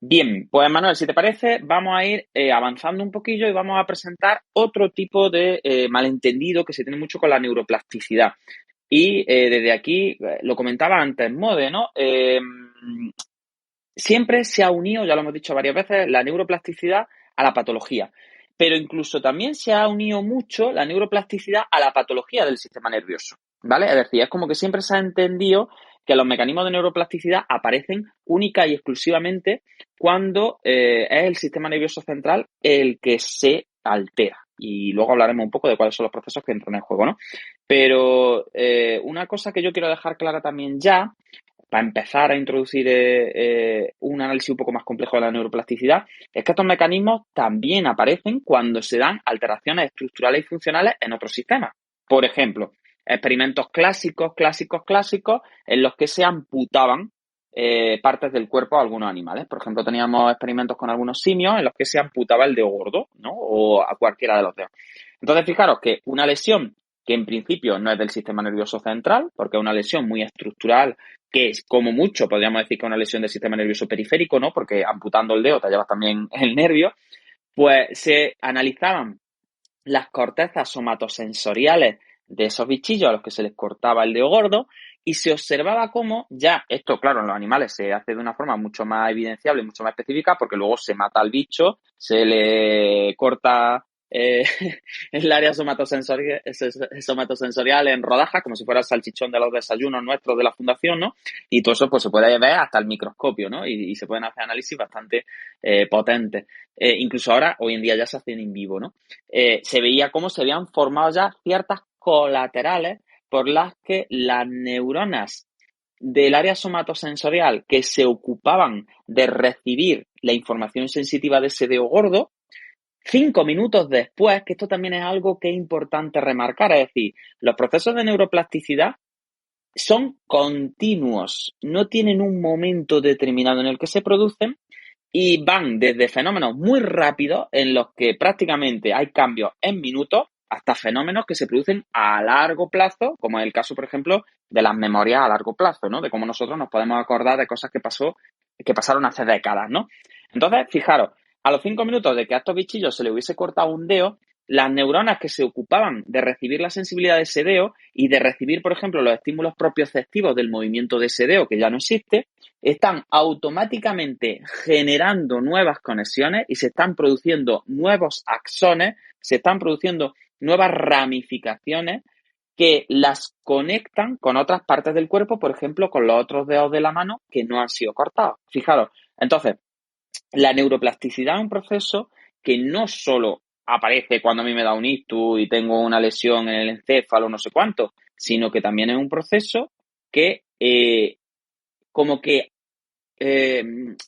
Bien, pues Manuel, si te parece, vamos a ir avanzando un poquillo y vamos a presentar otro tipo de malentendido que se tiene mucho con la neuroplasticidad. Y desde aquí, lo comentaba antes, Mode, ¿no? Siempre se ha unido, ya lo hemos dicho varias veces, la neuroplasticidad a la patología. Pero incluso también se ha unido mucho la neuroplasticidad a la patología del sistema nervioso, ¿vale? Es decir, es como que siempre se ha entendido que los mecanismos de neuroplasticidad aparecen única y exclusivamente cuando es el sistema nervioso central el que se altera. Y luego hablaremos un poco de cuáles son los procesos que entran en juego, ¿no? Pero una cosa que yo quiero dejar clara también ya, para empezar a introducir un análisis un poco más complejo de la neuroplasticidad, es que estos mecanismos también aparecen cuando se dan alteraciones estructurales y funcionales en otros sistemas. Por ejemplo, experimentos clásicos en los que se amputaban partes del cuerpo a algunos animales. Por ejemplo, teníamos experimentos con algunos simios en los que se amputaba el dedo gordo, ¿no? O a cualquiera de los dedos. Entonces, fijaros que una lesión que en principio no es del sistema nervioso central, porque es una lesión muy estructural, que es como mucho, podríamos decir que es una lesión del sistema nervioso periférico, ¿no? Porque amputando el dedo te llevas también el nervio, pues se analizaban las cortezas somatosensoriales de esos bichillos a los que se les cortaba el dedo gordo y se observaba cómo ya, esto claro, en los animales se hace de una forma mucho más evidenciable, mucho más específica, porque luego se mata al bicho, se le corta el área somatosensorial en rodajas, como si fuera el salchichón de los desayunos nuestros de la fundación, ¿no? Y todo eso pues se puede ver hasta el microscopio, ¿no? Y se pueden hacer análisis bastante potentes. Incluso ahora, hoy en día ya se hacen en vivo, ¿no? Se veía cómo se habían formado ya ciertas colaterales por las que las neuronas del área somatosensorial que se ocupaban de recibir la información sensitiva de ese dedo gordo, 5 minutos después, que esto también es algo que es importante remarcar, es decir, los procesos de neuroplasticidad son continuos, no tienen un momento determinado en el que se producen y van desde fenómenos muy rápidos en los que prácticamente hay cambios en minutos hasta fenómenos que se producen a largo plazo, como es el caso, por ejemplo, de las memorias a largo plazo, ¿no? De cómo nosotros nos podemos acordar de cosas que pasaron hace décadas, ¿no? Entonces, fijaros, a los 5 minutos de que a estos bichillos se le hubiese cortado un dedo, las neuronas que se ocupaban de recibir la sensibilidad de ese dedo y de recibir, por ejemplo, los estímulos propioceptivos del movimiento de ese dedo, que ya no existe, están automáticamente generando nuevas conexiones y se están produciendo nuevos axones, se están produciendo nuevas ramificaciones que las conectan con otras partes del cuerpo, por ejemplo, con los otros dedos de la mano que no han sido cortados. Fijaros, entonces, la neuroplasticidad es un proceso que no solo aparece cuando a mí me da un ictus y tengo una lesión en el encéfalo, no sé cuánto, sino que también es un proceso que como que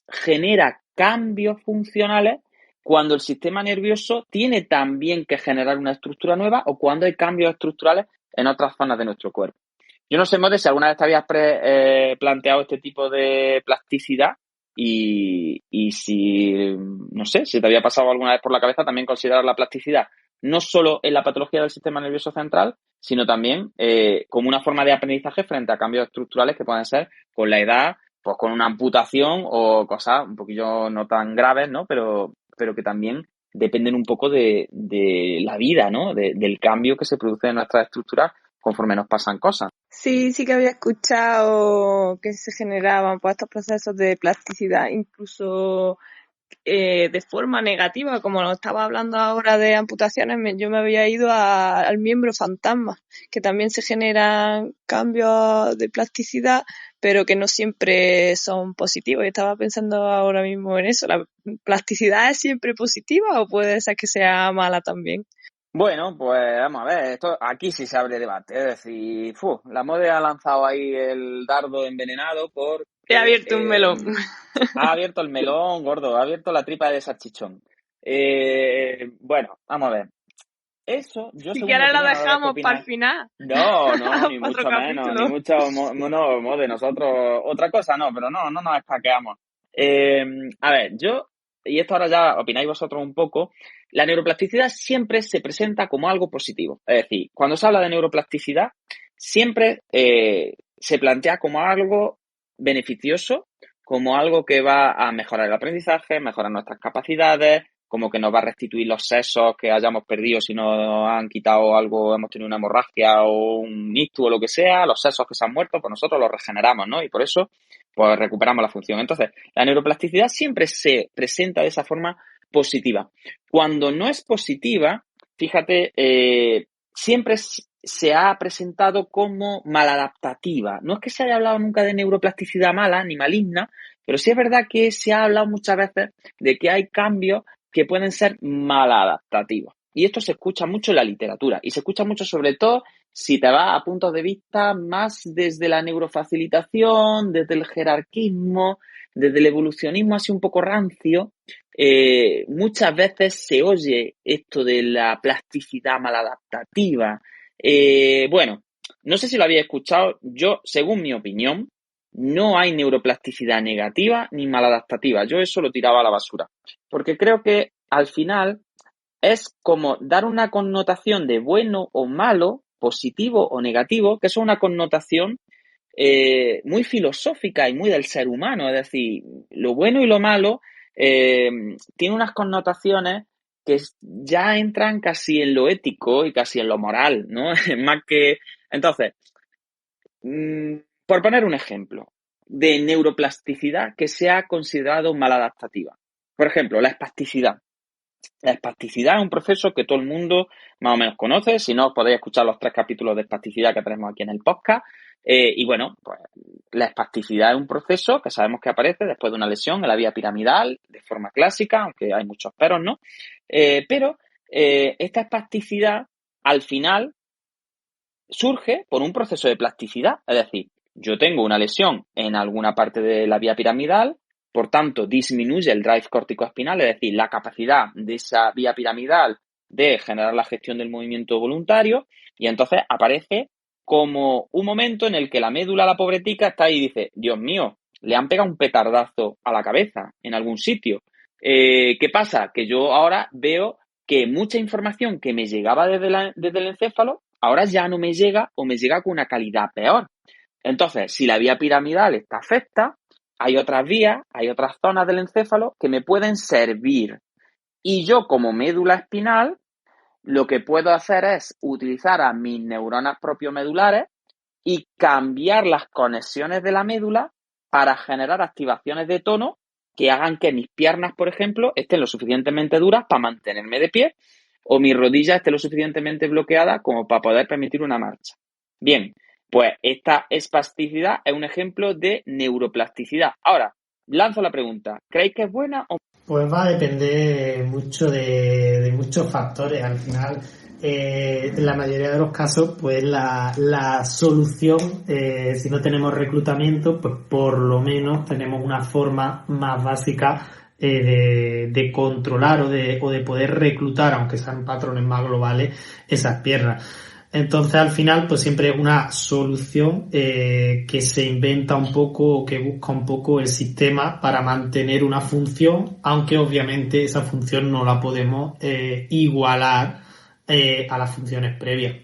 genera cambios funcionales cuando el sistema nervioso tiene también que generar una estructura nueva o cuando hay cambios estructurales en otras zonas de nuestro cuerpo. Yo no sé, Mode, si alguna vez te habías planteado este tipo de plasticidad y si, no sé, si te había pasado alguna vez por la cabeza también considerar la plasticidad no solo en la patología del sistema nervioso central, sino también como una forma de aprendizaje frente a cambios estructurales que pueden ser con la edad, pues con una amputación o cosas un poquillo no tan graves, ¿no? Pero que también dependen un poco de la vida, ¿no? Del cambio que se produce en nuestras estructuras conforme nos pasan cosas. Sí, sí que había escuchado que se generaban pues, estos procesos de plasticidad, incluso de forma negativa, como lo estaba hablando ahora de amputaciones, yo me había ido al miembro fantasma, que también se generan cambios de plasticidad, pero que no siempre son positivos. Y estaba pensando ahora mismo en eso, ¿la plasticidad es siempre positiva o puede ser que sea mala también? Bueno, pues vamos a ver, esto aquí sí se abre debate, es decir, la MODE ha lanzado ahí el dardo envenenado porque He abierto un melón. ha abierto el melón, gordo, ha abierto la tripa de salchichón. Bueno, vamos a ver. Eso, yo Si según mi quieres lo opinión, ahora ves qué dejamos para opinas. el final. No, ni Otro mucho menos, capítulo. ni mucho, no, Mode, nosotros, otra cosa no, pero no nos escaqueamos. A ver, y esto ahora ya opináis vosotros un poco, la neuroplasticidad siempre se presenta como algo positivo. Es decir, cuando se habla de neuroplasticidad, siempre se plantea como algo beneficioso, como algo que va a mejorar el aprendizaje, mejorar nuestras capacidades, como que nos va a restituir los sesos que hayamos perdido si nos han quitado algo, hemos tenido una hemorragia o un ictus o lo que sea, los sesos que se han muerto, pues nosotros los regeneramos, ¿no? Y por eso, pues recuperamos la función. Entonces, la neuroplasticidad siempre se presenta de esa forma positiva. Cuando no es positiva, fíjate, siempre se ha presentado como maladaptativa. No es que se haya hablado nunca de neuroplasticidad mala ni maligna, pero sí es verdad que se ha hablado muchas veces de que hay cambios que pueden ser maladaptativos. Y esto se escucha mucho en la literatura y se escucha mucho sobre todo si te vas a puntos de vista más desde la neurofacilitación, desde el jerarquismo, desde el evolucionismo así un poco rancio. Muchas veces se oye esto de la plasticidad maladaptativa. Bueno, no sé si lo había escuchado. Yo, según mi opinión, no hay neuroplasticidad negativa ni maladaptativa. Yo eso lo tiraba a la basura. Porque creo que al final es como dar una connotación de bueno o malo, positivo o negativo, que es una connotación muy filosófica y muy del ser humano. Es decir, lo bueno y lo malo tiene unas connotaciones que ya entran casi en lo ético y casi en lo moral, ¿no? Más que... Entonces, por poner un ejemplo de neuroplasticidad que se ha considerado maladaptativa. Por ejemplo, la espasticidad. La espasticidad es un proceso que todo el mundo más o menos conoce. Si no, podéis escuchar los 3 capítulos de espasticidad que tenemos aquí en el podcast. Y bueno, pues la espasticidad es un proceso que sabemos que aparece después de una lesión en la vía piramidal de forma clásica, aunque hay muchos peros, ¿no? Pero esta espasticidad al final surge por un proceso de plasticidad. Es decir, yo tengo una lesión en alguna parte de la vía piramidal, por tanto, disminuye el drive corticoespinal, es decir, la capacidad de esa vía piramidal de generar la gestión del movimiento voluntario, y entonces aparece como un momento en el que la médula, la pobretica, está ahí y dice, Dios mío, le han pegado un petardazo a la cabeza en algún sitio. ¿Qué pasa? Que yo ahora veo que mucha información que me llegaba desde el encéfalo, ahora ya no me llega o me llega con una calidad peor. Entonces, si la vía piramidal está afecta, hay otras vías, hay otras zonas del encéfalo que me pueden servir. Y yo, como médula espinal, lo que puedo hacer es utilizar a mis neuronas propiomedulares y cambiar las conexiones de la médula para generar activaciones de tono que hagan que mis piernas, por ejemplo, estén lo suficientemente duras para mantenerme de pie o mi rodilla esté lo suficientemente bloqueada como para poder permitir una marcha. Bien, pues esta espasticidad es un ejemplo de neuroplasticidad. Ahora, lanzo la pregunta, ¿creéis que es buena o Pues va a depender mucho de muchos factores. Al final, en la mayoría de los casos, pues la solución, si no tenemos reclutamiento, pues por lo menos tenemos una forma más básica de controlar o de poder reclutar, aunque sean patrones más globales, esas piernas. Entonces, al final, pues siempre es una solución que se inventa un poco o que busca un poco el sistema para mantener una función, aunque obviamente esa función no la podemos igualar a las funciones previas.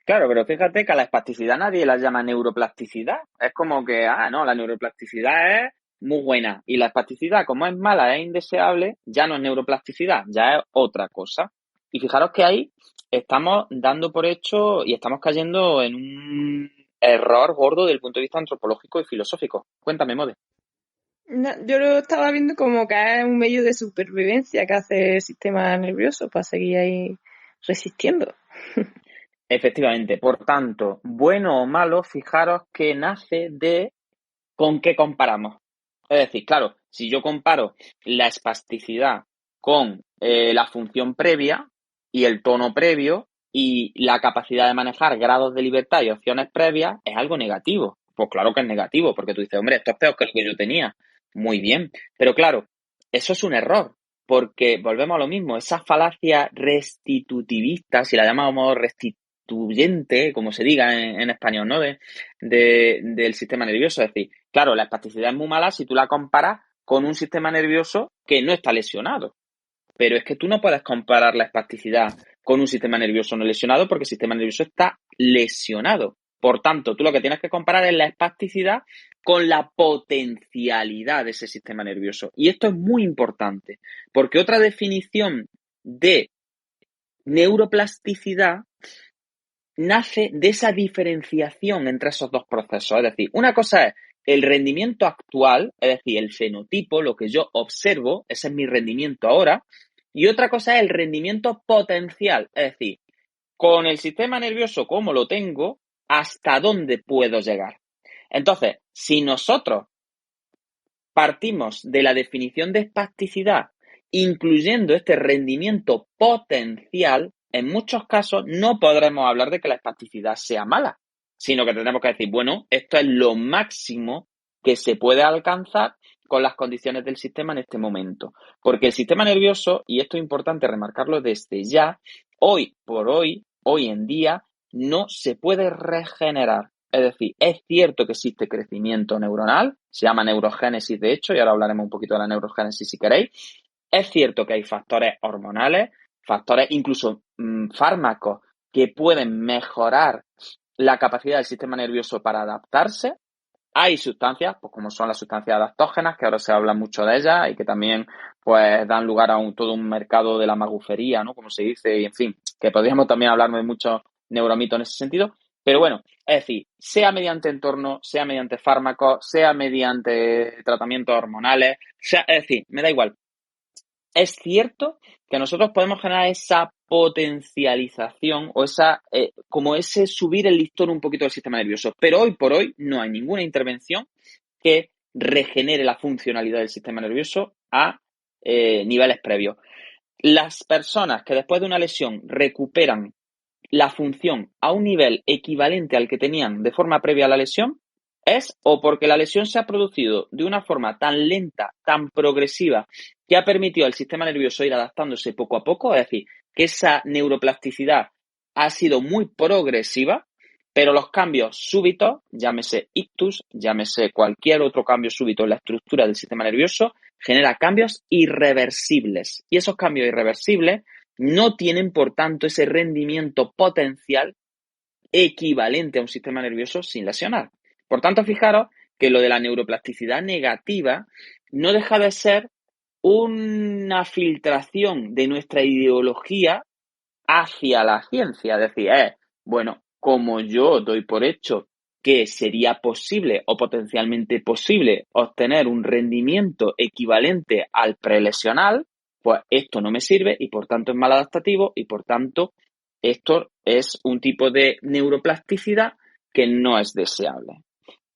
Claro, pero fíjate que a la espasticidad nadie la llama neuroplasticidad. Es como que, no, la neuroplasticidad es muy buena. Y la espasticidad, como es mala, es indeseable, ya no es neuroplasticidad, ya es otra cosa. Y fijaros que ahí estamos dando por hecho y estamos cayendo en un error gordo desde el punto de vista antropológico y filosófico. Cuéntame, Mode. No, yo lo estaba viendo como que es un medio de supervivencia que hace el sistema nervioso para seguir ahí resistiendo. Efectivamente, por tanto, bueno o malo, fijaros que nace de con qué comparamos. Es decir, claro, si yo comparo la espasticidad con la función previa y el tono previo y la capacidad de manejar grados de libertad y opciones previas, es algo negativo. Pues claro que es negativo, porque tú dices, hombre, esto es peor que lo que yo tenía. Muy bien. Pero claro, eso es un error, porque volvemos a lo mismo, esa falacia restitutivista, si la llamamos restituyente, como se diga en español, ¿no? Del sistema nervioso. Es decir, claro, la espasticidad es muy mala si tú la comparas con un sistema nervioso que no está lesionado. Pero es que tú no puedes comparar la espasticidad con un sistema nervioso no lesionado porque el sistema nervioso está lesionado. Por tanto, tú lo que tienes que comparar es la espasticidad con la potencialidad de ese sistema nervioso. Y esto es muy importante, porque otra definición de neuroplasticidad nace de esa diferenciación entre esos dos procesos. Es decir, una cosa es el rendimiento actual, es decir, el fenotipo, lo que yo observo, ese es mi rendimiento ahora, y otra cosa es el rendimiento potencial, es decir, con el sistema nervioso como lo tengo, hasta dónde puedo llegar. Entonces, si nosotros partimos de la definición de espasticidad, incluyendo este rendimiento potencial, en muchos casos no podremos hablar de que la espasticidad sea mala, sino que tendremos que decir, bueno, esto es lo máximo que se puede alcanzar con las condiciones del sistema en este momento. Porque el sistema nervioso, y esto es importante remarcarlo desde ya, hoy por hoy, hoy en día, no se puede regenerar. Es decir, es cierto que existe crecimiento neuronal, se llama neurogénesis de hecho, y ahora hablaremos un poquito de la neurogénesis si queréis. Es cierto que hay factores hormonales, factores incluso fármacos que pueden mejorar la capacidad del sistema nervioso para adaptarse. Hay sustancias, pues como son las sustancias adaptógenas, que ahora se habla mucho de ellas y que también pues dan lugar a todo un mercado de la magufería, ¿no? Como se dice, y en fin, que podríamos también hablar de muchos neuromitos en ese sentido. Pero bueno, es decir, sea mediante entorno, sea mediante fármacos, sea mediante tratamientos hormonales, sea, es decir, me da igual. es cierto que nosotros podemos generar esa potencialización o como ese subir el listón un poquito del sistema nervioso, pero hoy por hoy no hay ninguna intervención que regenere la funcionalidad del sistema nervioso a niveles previos. Las personas que después de una lesión recuperan la función a un nivel equivalente al que tenían de forma previa a la lesión, es o porque la lesión se ha producido de una forma tan lenta, tan progresiva, que ha permitido al sistema nervioso ir adaptándose poco a poco, es decir, que esa neuroplasticidad ha sido muy progresiva, pero los cambios súbitos, llámese ictus, llámese cualquier otro cambio súbito en la estructura del sistema nervioso, genera cambios irreversibles. Y esos cambios irreversibles no tienen, por tanto, ese rendimiento potencial equivalente a un sistema nervioso sin lesionar. Por tanto, fijaros que lo de la neuroplasticidad negativa no deja de ser una filtración de nuestra ideología hacia la ciencia. Es decir, bueno, como yo doy por hecho que sería posible o potencialmente posible obtener un rendimiento equivalente al prelesional, pues esto no me sirve y por tanto es maladaptativo y por tanto esto es un tipo de neuroplasticidad que no es deseable.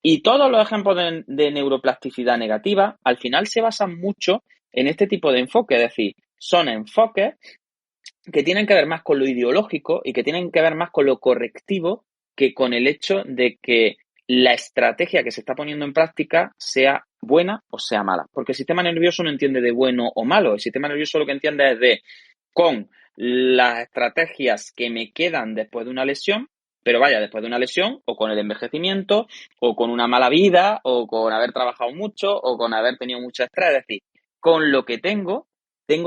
Y todos los ejemplos de neuroplasticidad negativa al final se basan mucho en este tipo de enfoque, es decir, son enfoques que tienen que ver más con lo ideológico y que tienen que ver más con lo correctivo que con el hecho de que la estrategia que se está poniendo en práctica sea buena o sea mala. Porque el sistema nervioso no entiende de bueno o malo. El sistema nervioso lo que entiende es de con las estrategias que me quedan después de una lesión, pero vaya, después de una lesión o con el envejecimiento o con una mala vida o con haber trabajado mucho o con haber tenido mucho estrés. Es decir, con lo que tengo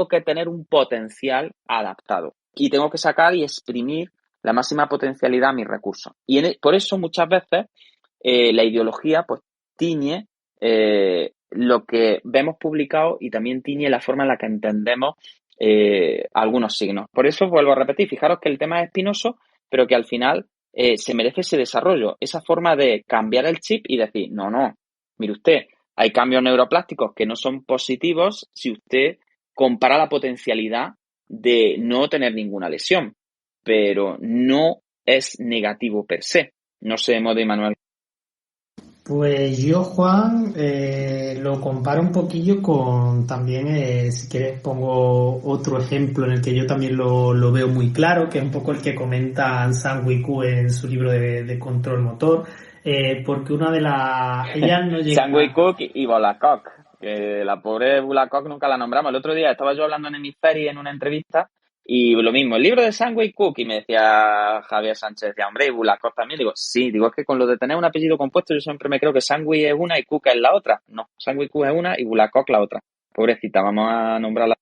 que tener un potencial adaptado y tengo que sacar y exprimir la máxima potencialidad a mis recursos. Y por eso muchas veces la ideología pues tiñe lo que vemos publicado y también tiñe la forma en la que entendemos algunos signos. Por eso vuelvo a repetir, fijaros que el tema es espinoso, pero que al final se merece ese desarrollo, esa forma de cambiar el chip y decir, no, mire usted, hay cambios neuroplásticos que no son positivos si usted compara la potencialidad de no tener ninguna lesión, pero no es negativo per se. No sé, Mode y Manuel. Pues yo, Juan, lo comparo un poquillo con también, si quieres pongo otro ejemplo en el que yo también lo veo muy claro, que es un poco el que comenta Sang Wei Ku en su libro de control motor, porque una de las... Ellas no llegan... Sang Wei Ku y Volakov, que la pobre Volakov nunca la nombramos. El otro día estaba yo hablando en Hemisferio en una entrevista y lo mismo, el libro de Sang Wei Ku, y me decía Javier Sánchez, decía, hombre, y Volakov también. Digo, sí, digo, es que con lo de tener un apellido compuesto yo siempre me creo que Sang Wei es una y Ku es la otra. No, Sang Wei Ku es una y Volakov la otra. Pobrecita, vamos a nombrarla.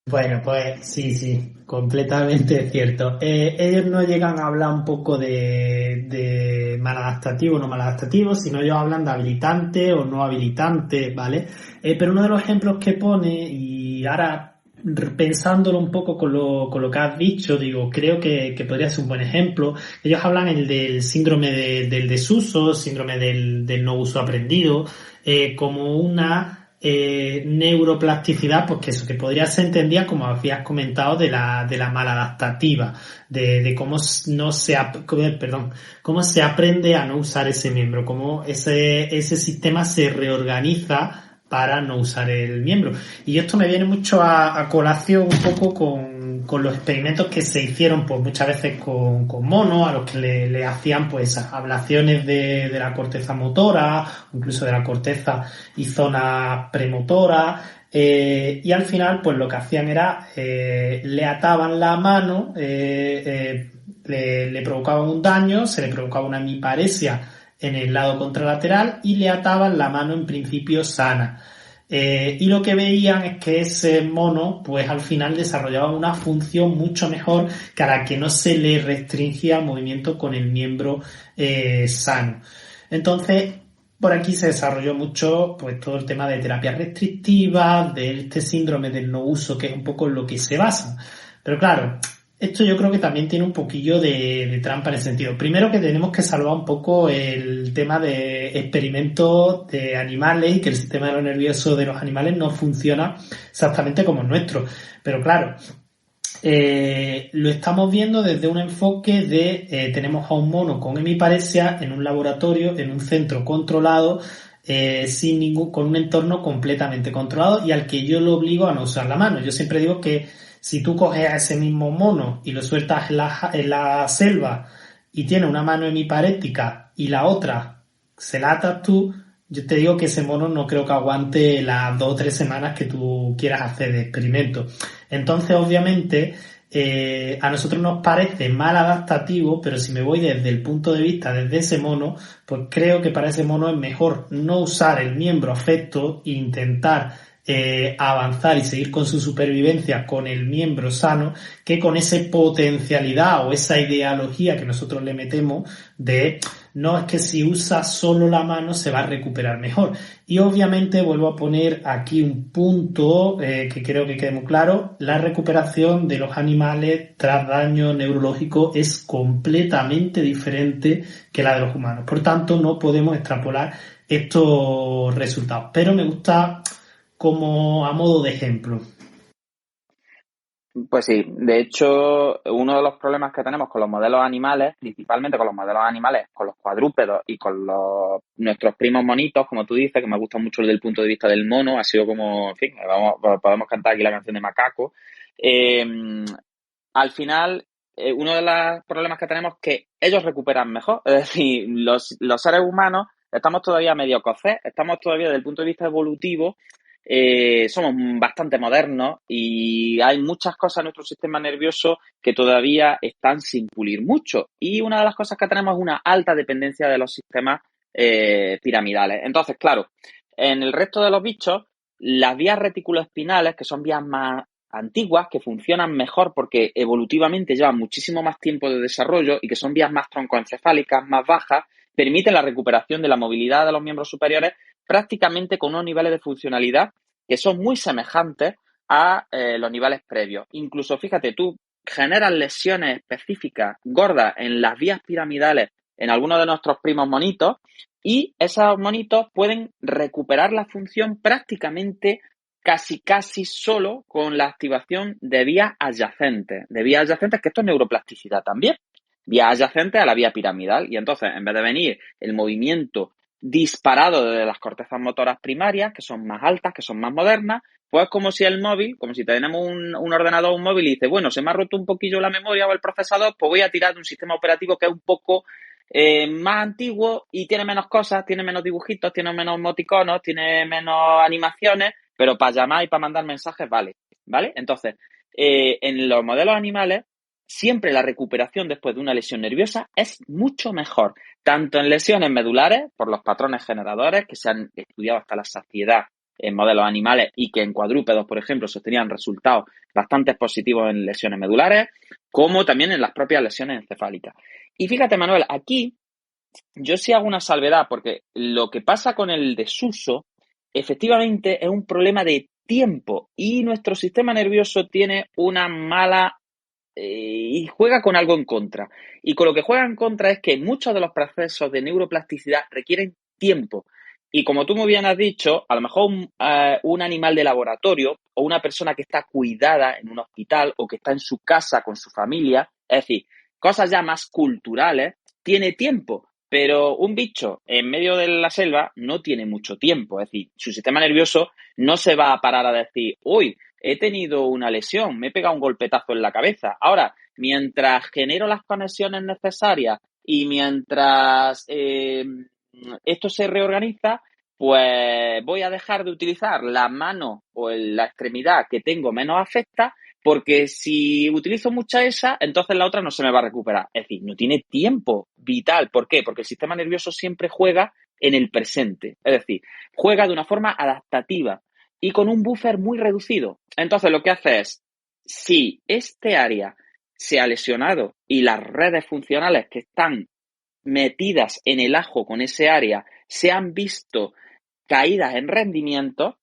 Bueno, pues sí, completamente cierto. Ellos no llegan a hablar un poco de maladaptativo o no maladaptativo, sino ellos hablan de habilitante o no habilitante, ¿vale? Pero uno de los ejemplos que pone, y ahora pensándolo un poco con lo que has dicho, digo, creo que podría ser un buen ejemplo. Ellos hablan del síndrome del desuso, síndrome del no uso aprendido, como una neuroplasticidad, pues que podría ser entendida, como habías comentado, de la maladaptativa, de cómo cómo se aprende a no usar ese miembro, cómo ese sistema se reorganiza para no usar el miembro. Y esto me viene mucho a colación un poco con los experimentos que se hicieron pues muchas veces con monos, a los que le hacían pues ablaciones de la corteza motora, incluso de la corteza y zona premotora, y al final pues lo que hacían era le ataban la mano, le provocaban un daño, se le provocaba una hemiparesia en el lado contralateral y le ataban la mano en principio sana. Y lo que veían es que ese mono pues al final desarrollaba una función mucho mejor que a la que no se le restringía el movimiento con el miembro sano. Entonces, por aquí se desarrolló mucho pues todo el tema de terapias restrictivas, de este síndrome del no uso, que es un poco en lo que se basa. Pero claro, Esto yo creo que también tiene un poquillo de trampa en el sentido. Primero que tenemos que salvar un poco el tema de experimentos de animales y que el sistema nervioso de los animales no funciona exactamente como el nuestro. Pero claro, lo estamos viendo desde un enfoque de tenemos a un mono con hemiparesia en un laboratorio, en un centro controlado, con un entorno completamente controlado y al que yo lo obligo a no usar la mano. Yo siempre digo que si tú coges a ese mismo mono y lo sueltas en la selva y tiene una mano hemiparética y la otra se la atas tú, yo te digo que ese mono no creo que aguante las 2 o 3 semanas que tú quieras hacer de experimento. Entonces, obviamente, a nosotros nos parece mal adaptativo, pero si me voy desde el punto de vista desde ese mono, pues creo que para ese mono es mejor no usar el miembro afecto e intentar avanzar y seguir con su supervivencia con el miembro sano que con esa potencialidad o esa ideología que nosotros le metemos de no es que si usa solo la mano se va a recuperar mejor. Y obviamente vuelvo a poner aquí un punto que creo que quede muy claro, la recuperación de los animales tras daño neurológico es completamente diferente que la de los humanos. Por tanto, no podemos extrapolar estos resultados. Pero me gusta como a modo de ejemplo. Pues sí, de hecho, uno de los problemas que tenemos con los modelos animales, principalmente con los modelos animales, con los cuadrúpedos y con nuestros primos monitos, como tú dices, que me gusta mucho desde el punto de vista del mono, ha sido como, en fin, podemos cantar aquí la canción de Macaco. Al final, uno de los problemas que tenemos es que ellos recuperan mejor, es decir, los seres humanos estamos todavía medio cocés, estamos todavía desde el punto de vista evolutivo, somos bastante modernos y hay muchas cosas en nuestro sistema nervioso que todavía están sin pulir mucho. Y una de las cosas que tenemos es una alta dependencia de los sistemas piramidales. Entonces, claro, en el resto de los bichos, las vías reticuloespinales, que son vías más antiguas, que funcionan mejor porque evolutivamente llevan muchísimo más tiempo de desarrollo y que son vías más troncoencefálicas, más bajas, permiten la recuperación de la movilidad de los miembros superiores prácticamente con unos niveles de funcionalidad que son muy semejantes a los niveles previos. Incluso, fíjate, tú generas lesiones específicas gordas en las vías piramidales en algunos de nuestros primos monitos y esos monitos pueden recuperar la función prácticamente casi solo con la activación de vías adyacentes. De vías adyacentes, que esto es neuroplasticidad también. Vías adyacentes a la vía piramidal. Y entonces, en vez de venir el movimiento disparado desde las cortezas motoras primarias, que son más altas, que son más modernas, pues como si el móvil, como si tenemos un ordenador, un móvil y dice, bueno, se me ha roto un poquillo la memoria o el procesador, pues voy a tirar de un sistema operativo que es un poco más antiguo y tiene menos cosas, tiene menos dibujitos, tiene menos emoticonos, tiene menos animaciones, pero para llamar y para mandar mensajes ¿vale? Entonces, en los modelos animales, siempre la recuperación después de una lesión nerviosa es mucho mejor, tanto en lesiones medulares, por los patrones generadores que se han estudiado hasta la saciedad en modelos animales y que en cuadrúpedos, por ejemplo, se obtenían resultados bastante positivos en lesiones medulares, como también en las propias lesiones encefálicas. Y fíjate, Manuel, aquí yo sí hago una salvedad, porque lo que pasa con el desuso, efectivamente, es un problema de tiempo y nuestro sistema nervioso tiene una mala y juega con algo en contra. Y con lo que juega en contra es que muchos de los procesos de neuroplasticidad requieren tiempo. Y como tú muy bien has dicho, a lo mejor un animal de laboratorio o una persona que está cuidada en un hospital o que está en su casa con su familia, es decir, cosas ya más culturales, tiene tiempo. Pero un bicho en medio de la selva no tiene mucho tiempo. Es decir, su sistema nervioso no se va a parar a decir, uy, he tenido una lesión, me he pegado un golpetazo en la cabeza. Ahora, mientras genero las conexiones necesarias y mientras esto se reorganiza, pues voy a dejar de utilizar la mano o la extremidad que tengo menos afecta, porque si utilizo mucha esa, entonces la otra no se me va a recuperar. Es decir, no tiene tiempo vital. ¿Por qué? Porque el sistema nervioso siempre juega en el presente. Es decir, juega de una forma adaptativa y con un buffer muy reducido. Entonces, lo que hace es, si este área se ha lesionado y las redes funcionales que están metidas en el ajo con ese área se han visto caídas en rendimiento,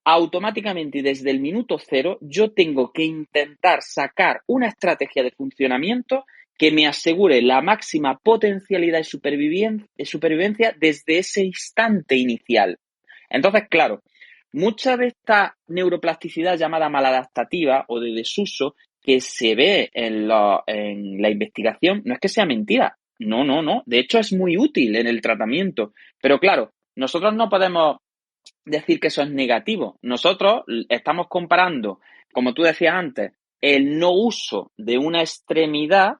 automáticamente y desde el minuto cero yo tengo que intentar sacar una estrategia de funcionamiento que me asegure la máxima potencialidad y supervivencia desde ese instante inicial. Entonces, claro, mucha de esta neuroplasticidad llamada maladaptativa o de desuso que se ve en la investigación no es que sea mentira. No. De hecho, es muy útil en el tratamiento. Pero claro, nosotros no podemos decir que eso es negativo. Nosotros estamos comparando, como tú decías antes, el no uso de una extremidad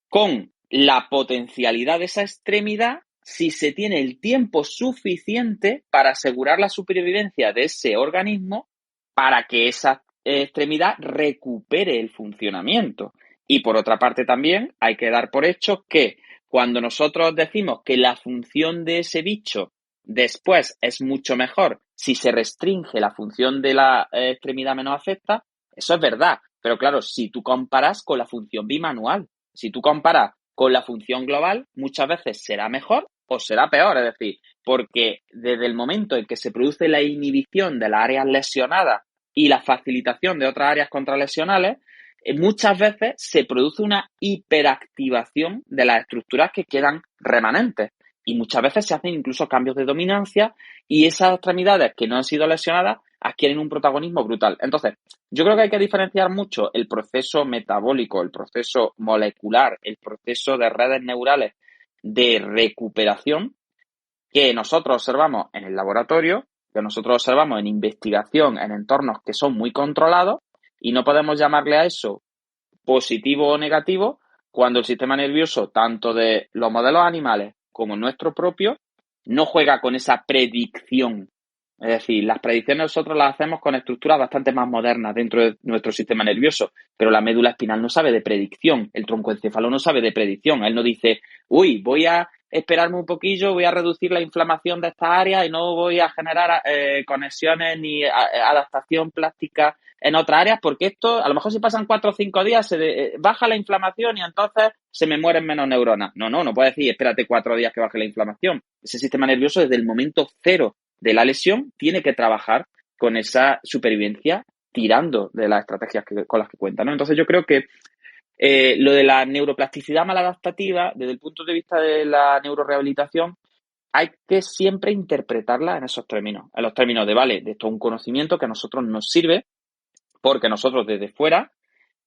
con la potencialidad de esa extremidad si se tiene el tiempo suficiente para asegurar la supervivencia de ese organismo para que esa extremidad recupere el funcionamiento. Y por otra parte también hay que dar por hecho que cuando nosotros decimos que la función de ese bicho después es mucho mejor si se restringe la función de la extremidad menos afecta, eso es verdad. Pero claro, si tú comparas con la función bimanual, si tú comparas con la función global, muchas veces será mejor o será peor. Es decir, porque desde el momento en que se produce la inhibición de las áreas lesionadas y la facilitación de otras áreas contralesionales, muchas veces se produce una hiperactivación de las estructuras que quedan remanentes. Y muchas veces se hacen incluso cambios de dominancia y esas extremidades que no han sido lesionadas adquieren un protagonismo brutal. Entonces, yo creo que hay que diferenciar mucho el proceso metabólico, el proceso molecular, el proceso de redes neurales de recuperación que nosotros observamos en el laboratorio, que nosotros observamos en investigación en entornos que son muy controlados y no podemos llamarle a eso positivo o negativo cuando el sistema nervioso, tanto de los modelos animales como nuestro propio, no juega con esa predicción. Es decir, las predicciones nosotros las hacemos con estructuras bastante más modernas dentro de nuestro sistema nervioso, pero la médula espinal no sabe de predicción, el troncoencéfalo no sabe de predicción. Él no dice, uy, voy a esperarme un poquillo, voy a reducir la inflamación de esta área y no voy a generar conexiones ni adaptación plástica en otras áreas, porque esto, a lo mejor si pasan 4 o 5 días, se baja la inflamación y entonces se me mueren menos neuronas. No puedes decir, espérate 4 días que baje la inflamación. Ese sistema nervioso desde el momento cero de la lesión tiene que trabajar con esa supervivencia tirando de las estrategias con las que cuenta, ¿no? Entonces yo creo que lo de la neuroplasticidad maladaptativa, desde el punto de vista de la neurorehabilitación, hay que siempre interpretarla en esos términos, en los términos de, vale, de esto es un conocimiento que a nosotros nos sirve porque nosotros desde fuera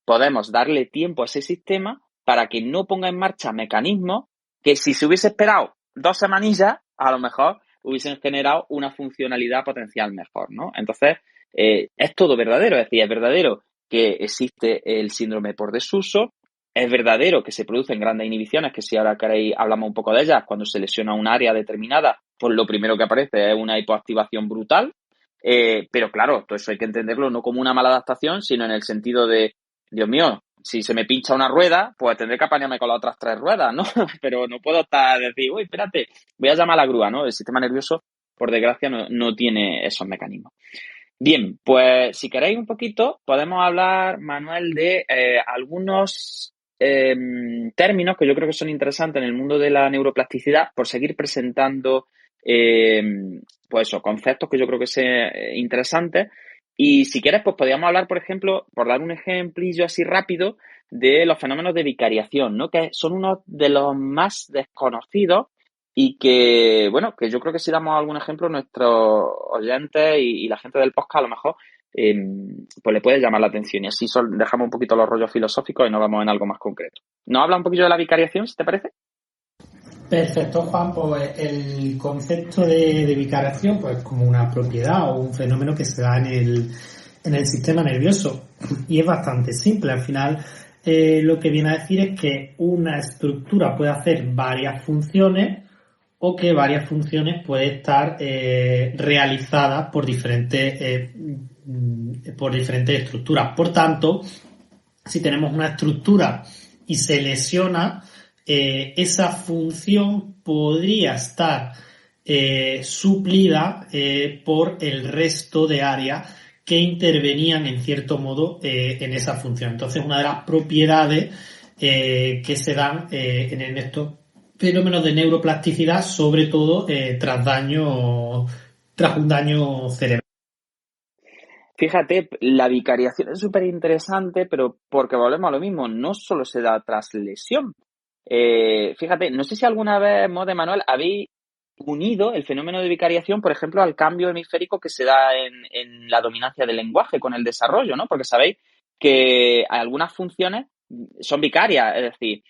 podemos darle tiempo a ese sistema para que no ponga en marcha mecanismos que si se hubiese esperado 2 semanillas, a lo mejor hubiesen generado una funcionalidad potencial mejor, ¿no? Entonces, es todo verdadero, es decir, es verdadero que existe el síndrome por desuso, es verdadero que se producen grandes inhibiciones, que si ahora queréis hablamos un poco de ellas, cuando se lesiona un área determinada, pues lo primero que aparece es una hipoactivación brutal, pero claro, todo eso hay que entenderlo no como una mala adaptación, sino en el sentido de, Dios mío, si se me pincha una rueda, pues tendré que apañarme con las otras 3 ruedas, ¿no? Pero no puedo decir, uy, espérate, voy a llamar a la grúa, ¿no? El sistema nervioso, por desgracia, no tiene esos mecanismos. Bien, pues si queréis un poquito, podemos hablar, Manuel, de algunos términos que yo creo que son interesantes en el mundo de la neuroplasticidad, por seguir presentando pues eso, conceptos que yo creo que son interesantes. Y si quieres, pues podríamos hablar, por ejemplo, por dar un ejemplillo así rápido, de los fenómenos de vicariación, ¿no? Que son uno de los más desconocidos y que, bueno, que yo creo que si damos algún ejemplo, nuestros oyentes y la gente del podcast a lo mejor pues le puede llamar la atención y así dejamos un poquito los rollos filosóficos y nos vamos en algo más concreto. ¿Nos habla un poquillo de la vicariación, si te parece? Perfecto, Juan. Pues el concepto de vicariación, pues como una propiedad o un fenómeno que se da en el sistema nervioso y es bastante simple. Al final lo que viene a decir es que una estructura puede hacer varias funciones o que varias funciones pueden estar realizadas por diferentes estructuras. Por tanto, si tenemos una estructura y se lesiona, esa función podría estar suplida por el resto de áreas que intervenían en cierto modo en esa función. Entonces, una de las propiedades que se dan en estos fenómenos de neuroplasticidad, sobre todo tras un daño cerebral. Fíjate, la vicariación es súper interesante, pero porque volvemos a lo mismo, no solo se da tras lesión. Fíjate, no sé si alguna vez, Mode Manuel, habéis unido el fenómeno de vicariación, por ejemplo, al cambio hemisférico que se da en la dominancia del lenguaje con el desarrollo, ¿no? Porque sabéis que algunas funciones son vicarias, es decir,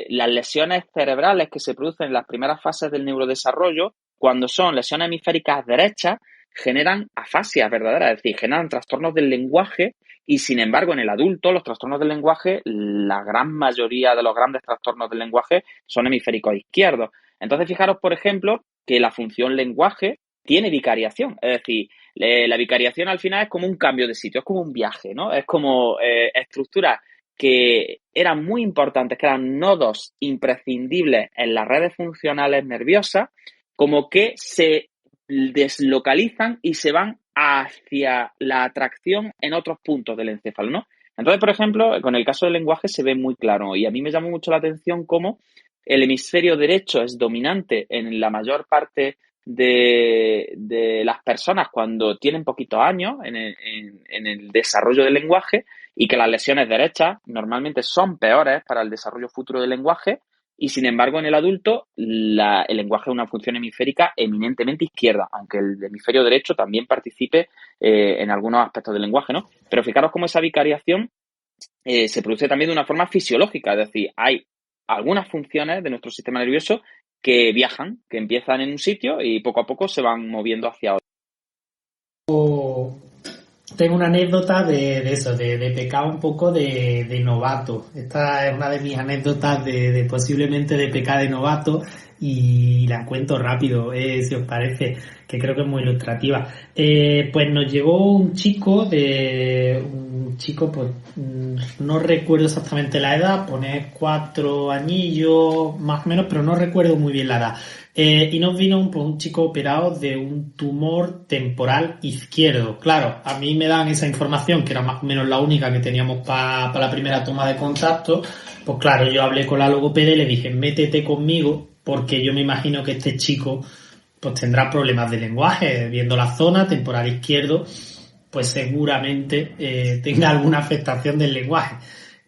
las lesiones cerebrales que se producen en las primeras fases del neurodesarrollo, cuando son lesiones hemisféricas derechas, generan afasias verdaderas, es decir, generan trastornos del lenguaje y, sin embargo, en el adulto, los trastornos del lenguaje, la gran mayoría de los grandes trastornos del lenguaje son hemisféricos izquierdos. Entonces, fijaros, por ejemplo, que la función lenguaje tiene vicariación, es decir, la vicariación al final es como un cambio de sitio, es como un viaje, ¿no? Es como estructuras que eran muy importantes, que eran nodos imprescindibles en las redes funcionales nerviosas, como que se deslocalizan y se van hacia la atracción en otros puntos del encéfalo, ¿no? Entonces, por ejemplo, con el caso del lenguaje se ve muy claro y a mí me llamó mucho la atención cómo el hemisferio derecho es dominante en la mayor parte de las personas cuando tienen poquitos años en el desarrollo del lenguaje y que las lesiones derechas normalmente son peores para el desarrollo futuro del lenguaje y, sin embargo, en el adulto el lenguaje es una función hemisférica eminentemente izquierda, aunque el hemisferio derecho también participe en algunos aspectos del lenguaje, ¿no? Pero fijaros cómo esa vicariación se produce también de una forma fisiológica, es decir, hay algunas funciones de nuestro sistema nervioso que viajan, que empiezan en un sitio y poco a poco se van moviendo hacia otro. Tengo una anécdota de eso, de pecar un poco de novato. Esta es una de mis anécdotas de posiblemente de pecar de novato y la cuento rápido, si os parece, que creo que es muy ilustrativa. Pues nos llegó un chico, pues no recuerdo exactamente la edad, pone 4 añillos más o menos, pero no recuerdo muy bien la edad. Y nos vino un chico operado de un tumor temporal izquierdo. Claro, a mí me dan esa información, que era más o menos la única que teníamos para la primera toma de contacto. Pues claro, yo hablé con la logopeda y le dije, métete conmigo, porque yo me imagino que este chico pues tendrá problemas de lenguaje. Viendo la zona temporal izquierdo, pues seguramente tenga alguna afectación del lenguaje.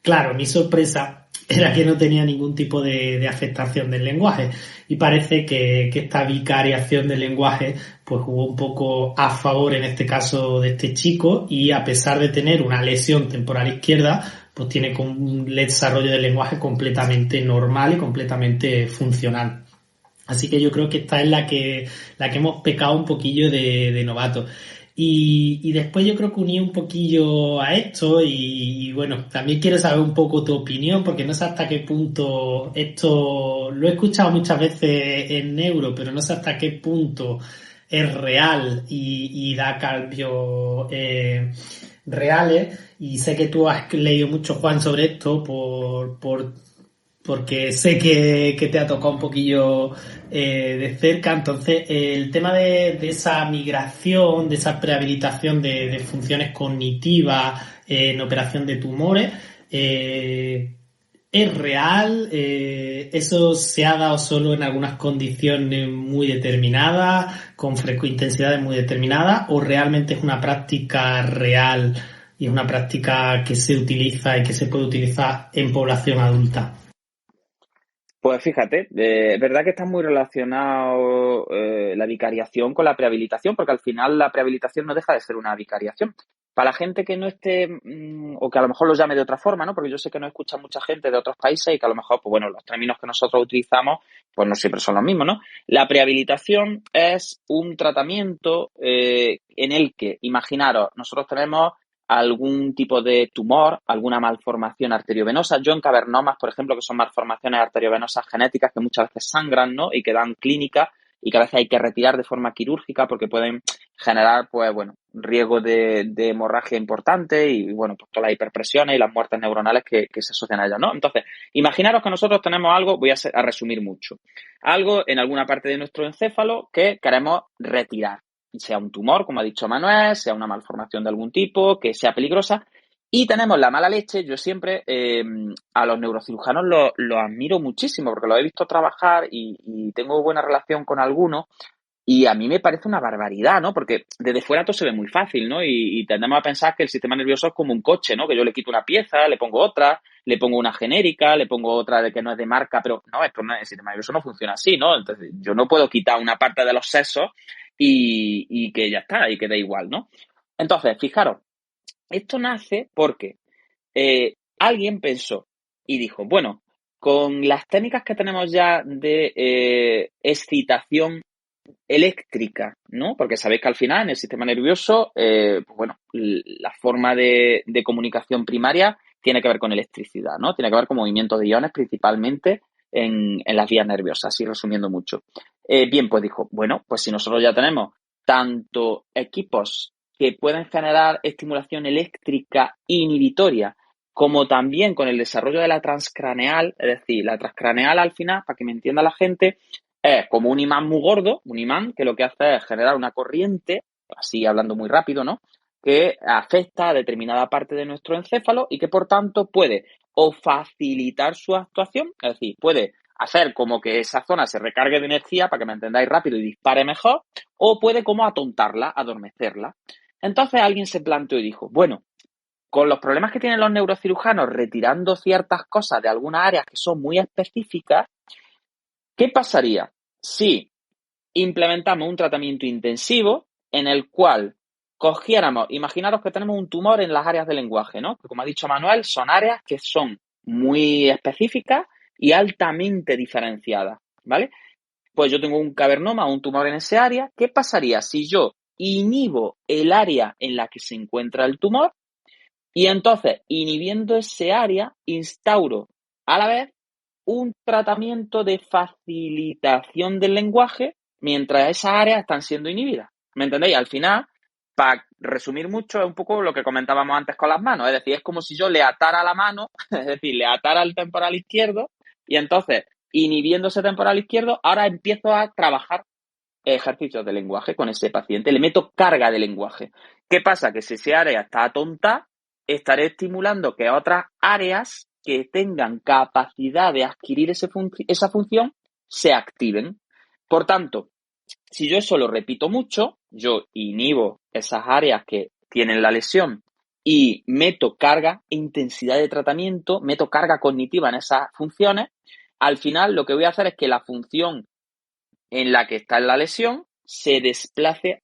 Claro, mi sorpresa era que no tenía ningún tipo de afectación del lenguaje y parece que esta vicariación del lenguaje pues jugó un poco a favor en este caso de este chico y, a pesar de tener una lesión temporal izquierda, pues tiene un desarrollo del lenguaje completamente normal y completamente funcional. Así que yo creo que esta es la que hemos pecado un poquillo de novato. Y después yo creo que uní un poquillo a esto y bueno, también quiero saber un poco tu opinión, porque no sé hasta qué punto esto lo he escuchado muchas veces en neuro, pero no sé hasta qué punto es real y da cambios reales. Y sé que tú has leído mucho, Juan, sobre esto porque sé que te ha tocado un poquillo de cerca. Entonces, el tema de esa migración, de esa prehabilitación de funciones cognitivas en operación de tumores, ¿es real? ¿Eso se ha dado solo en algunas condiciones muy determinadas, con intensidades muy determinadas, o realmente es una práctica real y es una práctica que se utiliza y que se puede utilizar en población adulta? Pues fíjate, es verdad que está muy relacionado la vicariación con la prehabilitación, porque al final la prehabilitación no deja de ser una vicariación. Para la gente que no esté, o que a lo mejor lo llame de otra forma, ¿no? Porque yo sé que nos escucha mucha gente de otros países y que a lo mejor, pues bueno, los términos que nosotros utilizamos, pues no siempre son los mismos, ¿no? La prehabilitación es un tratamiento en el que, imaginaros, nosotros tenemos algún tipo de tumor, alguna malformación arteriovenosa. John cavernomas, por ejemplo, que son malformaciones arteriovenosas genéticas que muchas veces sangran, ¿no? Y que dan clínica y que a veces hay que retirar de forma quirúrgica porque pueden generar, pues bueno, riesgo de hemorragia importante y, bueno, pues todas las hiperpresiones y las muertes neuronales que se asocian a ellas, ¿no? Entonces, imaginaros que nosotros tenemos algo, voy a resumir mucho, algo en alguna parte de nuestro encéfalo que queremos retirar, sea un tumor, como ha dicho Manuel, sea una malformación de algún tipo, que sea peligrosa. Y tenemos la mala leche. Yo siempre a los neurocirujanos los admiro muchísimo porque los he visto trabajar y tengo buena relación con algunos, Y a mí me parece una barbaridad, ¿no? Porque desde fuera todo se ve muy fácil, ¿no? Y tendemos a pensar que el sistema nervioso es como un coche, ¿no? Que yo le quito una pieza, le pongo otra, le pongo una genérica, le pongo otra de que no es de marca, pero no, esto no, el sistema nervioso no funciona así, ¿no? Entonces yo no puedo quitar una parte de los sesos y que ya está, y que da igual, ¿no? Entonces, fijaros, esto nace porque alguien pensó y dijo, bueno, con las técnicas que tenemos ya de excitación eléctrica, ¿no? Porque sabéis que al final en el sistema nervioso, pues bueno, la forma de comunicación primaria tiene que ver con electricidad, ¿no? Tiene que ver con movimientos de iones principalmente en las vías nerviosas, así resumiendo mucho. Bien, pues dijo, bueno, pues si nosotros ya tenemos tanto equipos que pueden generar estimulación eléctrica inhibitoria, como también con el desarrollo de la transcraneal, es decir, la transcraneal al final, para que me entienda la gente, es como un imán muy gordo, un imán que lo que hace es generar una corriente, así hablando muy rápido, ¿no? Que afecta a determinada parte de nuestro encéfalo y que por tanto puede o facilitar su actuación, es decir, puede hacer como que esa zona se recargue de energía, para que me entendáis rápido y dispare mejor, o puede como atontarla, adormecerla. Entonces alguien se planteó y dijo, bueno, con los problemas que tienen los neurocirujanos retirando ciertas cosas de algunas áreas que son muy específicas, ¿qué pasaría si implementamos un tratamiento intensivo en el cual cogiéramos, imaginaros que tenemos un tumor en las áreas del lenguaje, ¿no? Que como ha dicho Manuel, son áreas que son muy específicas y altamente diferenciadas, ¿vale? Pues yo tengo un cavernoma, un tumor en ese área. ¿Qué pasaría si yo inhibo el área en la que se encuentra el tumor y entonces, inhibiendo ese área, instauro a la vez un tratamiento de facilitación del lenguaje mientras esas áreas están siendo inhibidas? ¿Me entendéis? Al final, para resumir mucho, es un poco lo que comentábamos antes con las manos. Es decir, es como si yo le atara la mano, es decir, le atara el temporal izquierdo y entonces, inhibiendo ese temporal izquierdo, ahora empiezo a trabajar ejercicios de lenguaje con ese paciente, le meto carga de lenguaje. ¿Qué pasa? Que si ese área está atonta, estaré estimulando que otras áreas que tengan capacidad de adquirir esa función se activen. Por tanto, si yo eso lo repito mucho, yo inhibo esas áreas que tienen la lesión y meto carga e intensidad de tratamiento, meto carga cognitiva en esas funciones, al final lo que voy a hacer es que la función en la que está en la lesión se desplace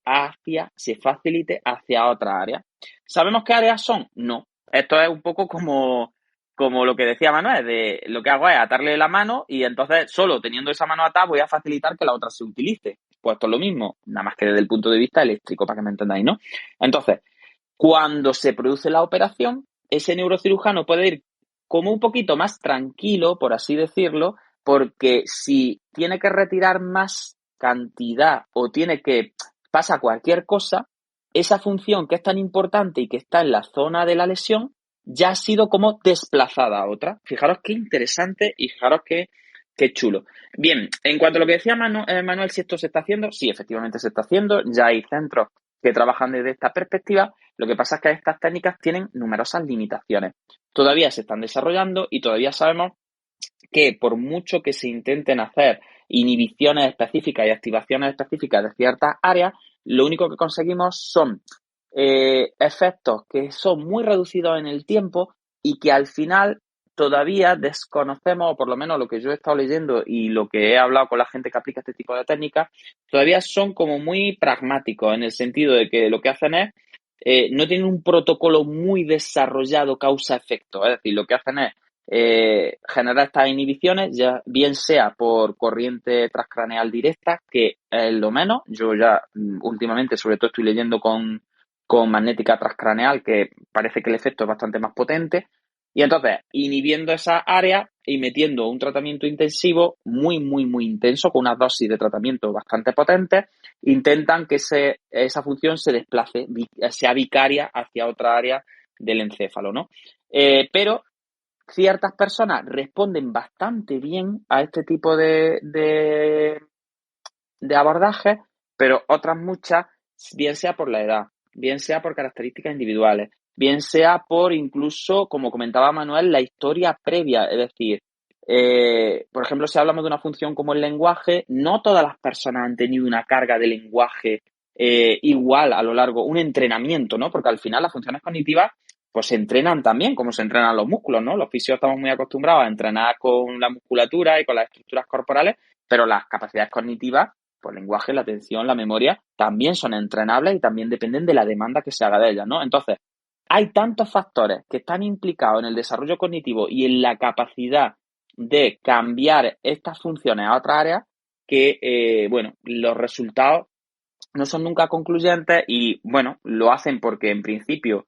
se facilite hacia otra área. ¿Sabemos qué áreas son? No. Esto es un poco como lo que decía Manuel, de lo que hago es atarle la mano y entonces solo teniendo esa mano atada voy a facilitar que la otra se utilice. Pues esto es lo mismo, nada más que desde el punto de vista eléctrico, para que me entendáis, ¿no? Entonces, cuando se produce la operación, ese neurocirujano puede ir como un poquito más tranquilo, por así decirlo, porque si tiene que retirar más cantidad o pasa cualquier cosa, esa función que es tan importante y que está en la zona de la lesión ya ha sido como desplazada a otra. Fijaros qué interesante y fijaros qué chulo. Bien, en cuanto a lo que decía Manuel, si esto se está haciendo, sí, efectivamente se está haciendo. Ya hay centros que trabajan desde esta perspectiva. Lo que pasa es que estas técnicas tienen numerosas limitaciones. Todavía se están desarrollando y todavía sabemos que por mucho que se intenten hacer inhibiciones específicas y activaciones específicas de ciertas áreas, lo único que conseguimos son efectos que son muy reducidos en el tiempo y que al final todavía desconocemos, o por lo menos lo que yo he estado leyendo y lo que he hablado con la gente que aplica este tipo de técnicas, todavía son como muy pragmáticos en el sentido de que lo que hacen es no tienen un protocolo muy desarrollado causa-efecto, es decir, lo que hacen es generar estas inhibiciones, ya bien sea por corriente transcraneal directa, que es lo menos. Yo ya últimamente, sobre todo, estoy leyendo con magnética transcraneal, que parece que el efecto es bastante más potente. Y entonces, inhibiendo esa área y metiendo un tratamiento intensivo muy, muy, muy intenso, con unas dosis de tratamiento bastante potentes, intentan que esa función se desplace, sea vicaria hacia otra área del encéfalo, ¿no? Pero ciertas personas responden bastante bien a este tipo de abordaje, pero otras muchas, bien sea por la edad, bien sea por características individuales, bien sea por incluso, como comentaba Manuel, la historia previa, es decir, Por ejemplo, si hablamos de una función como el lenguaje, no todas las personas han tenido una carga de lenguaje igual a lo largo, un entrenamiento, ¿no? Porque al final las funciones cognitivas pues se entrenan también, como se entrenan los músculos, ¿no? Los fisios estamos muy acostumbrados a entrenar con la musculatura y con las estructuras corporales, pero las capacidades cognitivas, pues el lenguaje, la atención, la memoria, también son entrenables y también dependen de la demanda que se haga de ellas, ¿no? Entonces, hay tantos factores que están implicados en el desarrollo cognitivo y en la capacidad de cambiar estas funciones a otras áreas que, bueno, los resultados no son nunca concluyentes y, bueno, lo hacen porque en principio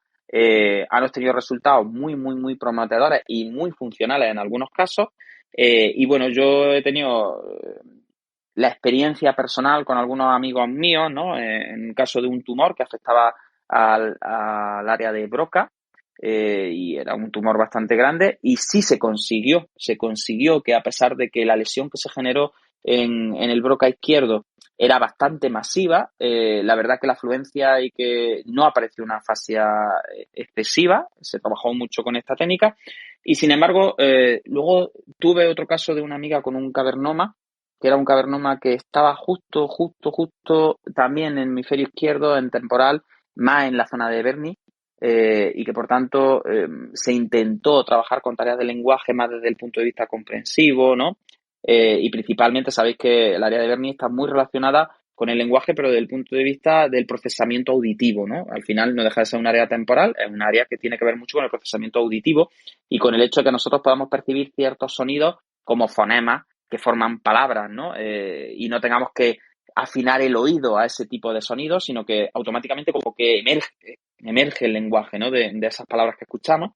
han obtenido resultados muy, muy, muy prometedores y muy funcionales en algunos casos. Y, bueno, yo he tenido la experiencia personal con algunos amigos míos, ¿no? En el caso de un tumor que afectaba al área de Broca, y era un tumor bastante grande y sí se consiguió que a pesar de que la lesión que se generó en el Broca izquierdo era bastante masiva, la verdad que la afluencia y que no apareció una afasia excesiva, se trabajó mucho con esta técnica y sin embargo luego tuve otro caso de una amiga con un cavernoma, que era un cavernoma que estaba justo también en el hemisferio izquierdo, en temporal, más en la zona de Bernie, y que por tanto se intentó trabajar con tareas de lenguaje más desde el punto de vista comprensivo, ¿no? Y principalmente sabéis que el área de Bernie está muy relacionada con el lenguaje, pero desde el punto de vista del procesamiento auditivo, ¿no? Al final no deja de ser un área temporal, es un área que tiene que ver mucho con el procesamiento auditivo y con el hecho de que nosotros podamos percibir ciertos sonidos como fonemas que forman palabras, ¿no? Y no tengamos que afinar el oído a ese tipo de sonidos, sino que automáticamente como que emerge el lenguaje, ¿no? De esas palabras que escuchamos.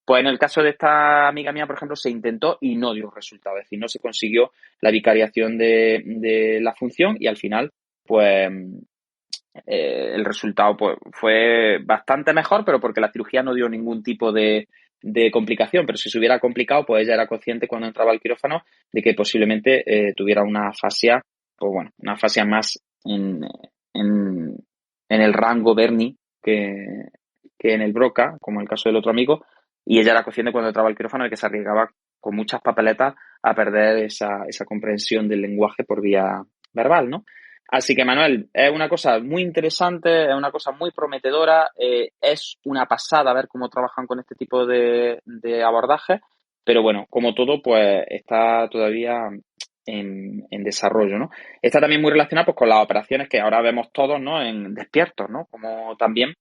Pues en el caso de esta amiga mía, por ejemplo, se intentó y no dio resultado, es decir, no se consiguió la vicariación de la función y al final, pues el resultado pues, fue bastante mejor, pero porque la cirugía no dio ningún tipo de complicación, pero si se hubiera complicado, pues ella era consciente cuando entraba al quirófano de que posiblemente tuviera una afasia, pues bueno, una afasia más en el rango Bernie que en el Broca, como el caso del otro amigo, y ella era consciente cuando entraba al quirófano de que se arriesgaba con muchas papeletas a perder esa comprensión del lenguaje por vía verbal, ¿no? Así que, Manuel, es una cosa muy interesante, es una cosa muy prometedora, es una pasada ver cómo trabajan con este tipo de abordajes, pero bueno, como todo, pues está todavía en desarrollo, ¿no? Está también muy relacionado pues, con las operaciones que ahora vemos todos, ¿no? En despiertos, ¿no? Como también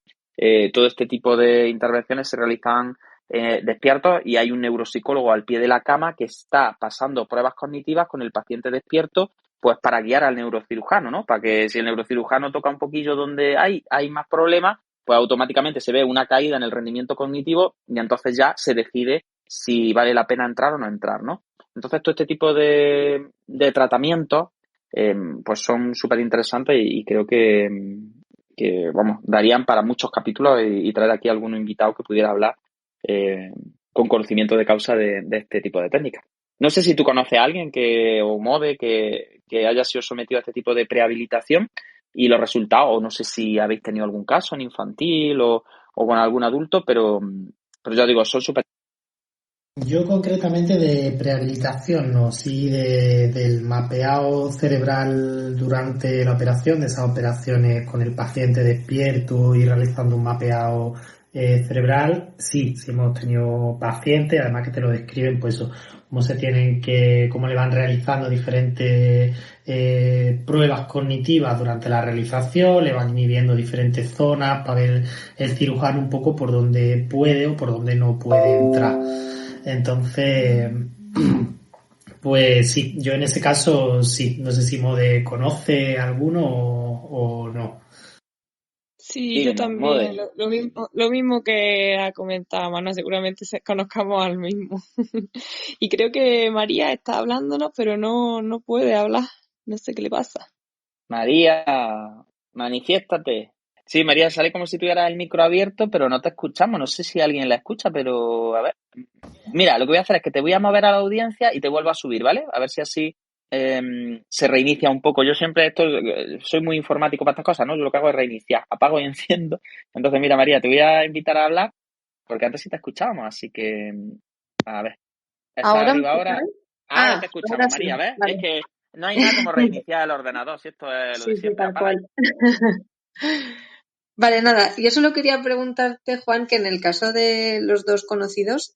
todo este tipo de intervenciones se realizan despiertos y hay un neuropsicólogo al pie de la cama que está pasando pruebas cognitivas con el paciente despierto pues para guiar al neurocirujano, ¿no? Para que si el neurocirujano toca un poquillo donde hay más problemas, pues automáticamente se ve una caída en el rendimiento cognitivo y entonces ya se decide si vale la pena entrar o no entrar, ¿no? Entonces todo este tipo de tratamientos pues son súper interesantes y creo que, vamos, darían para muchos capítulos y traer aquí a algún invitado que pudiera hablar con conocimiento de causa de este tipo de técnicas. No sé si tú conoces a alguien o Mode que haya sido sometido a este tipo de prehabilitación y los resultados, o no sé si habéis tenido algún caso en infantil o con algún adulto, pero ya digo, son súper. Yo concretamente de prehabilitación, no, sí del mapeado cerebral durante la operación, de esas operaciones con el paciente despierto y realizando un mapeado cerebral, sí hemos tenido pacientes, además que te lo describen, pues eso, cómo le van realizando diferentes pruebas cognitivas durante la realización, le van midiendo diferentes zonas para ver el cirujano un poco por dónde puede o por dónde no puede entrar. Entonces, pues sí, yo en ese caso sí, no sé si Mode conoce alguno o no. Sí, yo Dígame, también, Mode. lo mismo que ha comentado Manu, seguramente conozcamos al mismo. Y creo que María está hablándonos, pero no puede hablar, no sé qué le pasa. María, manifiéstate. Sí, María, sale como si tuvieras el micro abierto, pero no te escuchamos. No sé si alguien la escucha, pero a ver. Mira, lo que voy a hacer es que te voy a mover a la audiencia y te vuelvo a subir, ¿vale? A ver si así se reinicia un poco. Yo siempre soy muy informático para estas cosas, ¿no? Yo lo que hago es reiniciar, apago y enciendo. Entonces, mira, María, te voy a invitar a hablar porque antes sí te escuchábamos, así que, a ver, ¿estás ¿Ahora me arriba ahora? escucháis? Ahora te escuchamos, ahora sí, María, ¿ves? vale. Es que no hay nada como reiniciar el ordenador, si esto es lo de Sí, siempre. tal Apaga cual. Vale, nada, yo solo quería preguntarte, Juan, que en el caso de los dos conocidos,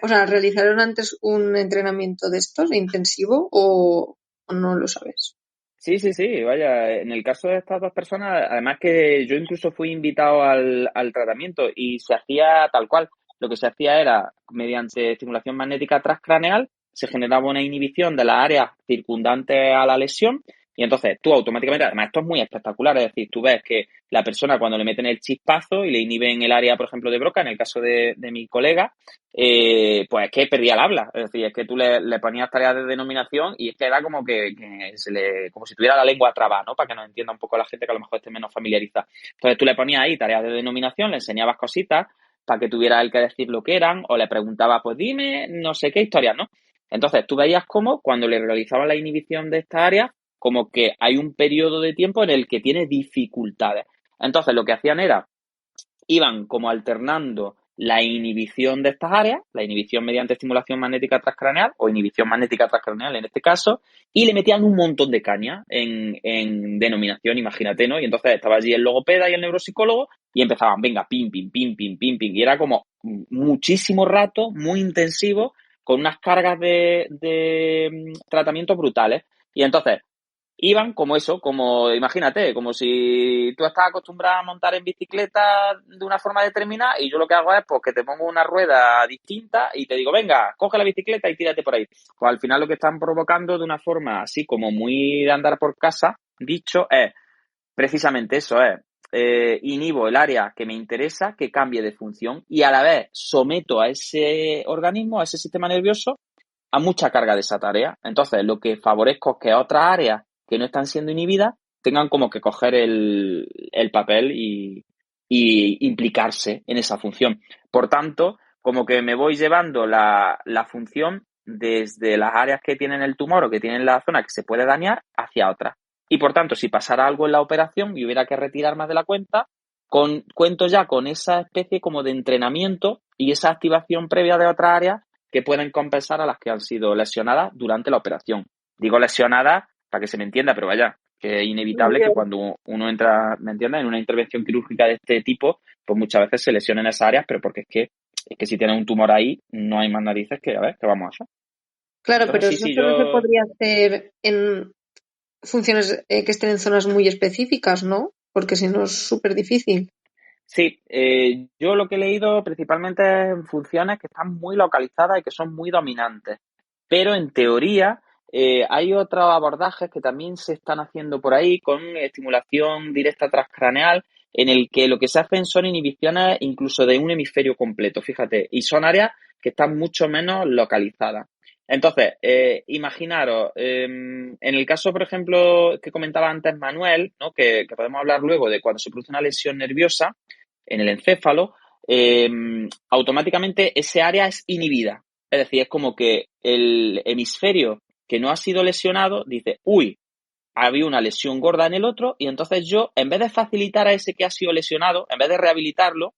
¿realizaron antes un entrenamiento de estos intensivo o no lo sabes? Sí, vaya, en el caso de estas dos personas, además que yo incluso fui invitado al tratamiento y se hacía tal cual. Lo que se hacía era, mediante estimulación magnética transcraneal, se generaba una inhibición de las áreas circundantes a la lesión y entonces tú automáticamente, además esto es muy espectacular, es decir, tú ves que la persona cuando le meten el chispazo y le inhiben el área, por ejemplo, de Broca, en el caso de mi colega, pues es que perdía el habla. Es decir, es que tú le ponías tareas de denominación y es que era como que como si tuviera la lengua trabada, ¿no? Para que nos entienda un poco la gente que a lo mejor esté menos familiarizada. Entonces tú le ponías ahí tareas de denominación, le enseñabas cositas para que tuviera él que decir lo que eran, o le preguntabas, pues dime no sé qué historias, ¿no? Entonces tú veías cómo cuando le realizaban la inhibición de esta área, como que hay un periodo de tiempo en el que tiene dificultades. Entonces lo que hacían era, iban como alternando la inhibición de estas áreas, la inhibición mediante estimulación magnética transcraneal o inhibición magnética transcraneal en este caso, y le metían un montón de caña en denominación, imagínate, ¿no? Y entonces estaba allí el logopeda y el neuropsicólogo y empezaban, venga, pim, pim, pim, pim, pim, pim, y era como muchísimo rato, muy intensivo, con unas cargas de tratamientos brutales. Y entonces iban como eso, como imagínate, como si tú estás acostumbrado a montar en bicicleta de una forma determinada y yo lo que hago es pues que te pongo una rueda distinta y te digo, venga, coge la bicicleta y tírate por ahí. Pues al final lo que están provocando de una forma así como muy de andar por casa, dicho, es precisamente eso, inhibo el área que me interesa, que cambie de función y a la vez someto a ese organismo, a ese sistema nervioso, a mucha carga de esa tarea. Entonces, lo que favorezco es que otras áreas que no están siendo inhibidas tengan como que coger el papel y implicarse en esa función. Por tanto, como que me voy llevando la función desde las áreas que tienen el tumor o que tienen la zona que se puede dañar hacia otras. Y por tanto, si pasara algo en la operación y hubiera que retirar más de la cuenta, cuento ya con esa especie como de entrenamiento y esa activación previa de otras áreas que pueden compensar a las que han sido lesionadas durante la operación. Digo lesionadas para que se me entienda, pero vaya, que es inevitable que cuando uno entra, ¿me entiendes?, en una intervención quirúrgica de este tipo, pues muchas veces se lesionen esas áreas, pero porque es que si tienes un tumor ahí, no hay más narices que, a ver, ¿qué vamos a hacer? Claro, Entonces, pero eso solo se podría hacer en funciones que estén en zonas muy específicas, ¿no? Porque si no es súper difícil. Sí, yo lo que he leído principalmente es en funciones que están muy localizadas y que son muy dominantes. Pero en teoría hay otros abordajes que también se están haciendo por ahí con estimulación directa transcraneal, en el que lo que se hacen son inhibiciones incluso de un hemisferio completo, fíjate, y son áreas que están mucho menos localizadas. Entonces, imaginaros, en el caso, por ejemplo, que comentaba antes Manuel, ¿no? que podemos hablar luego de cuando se produce una lesión nerviosa en el encéfalo, automáticamente ese área es inhibida. Es decir, es como que el hemisferio que no ha sido lesionado dice, uy, había una lesión gorda en el otro y entonces yo, en vez de facilitar a ese que ha sido lesionado, en vez de rehabilitarlo,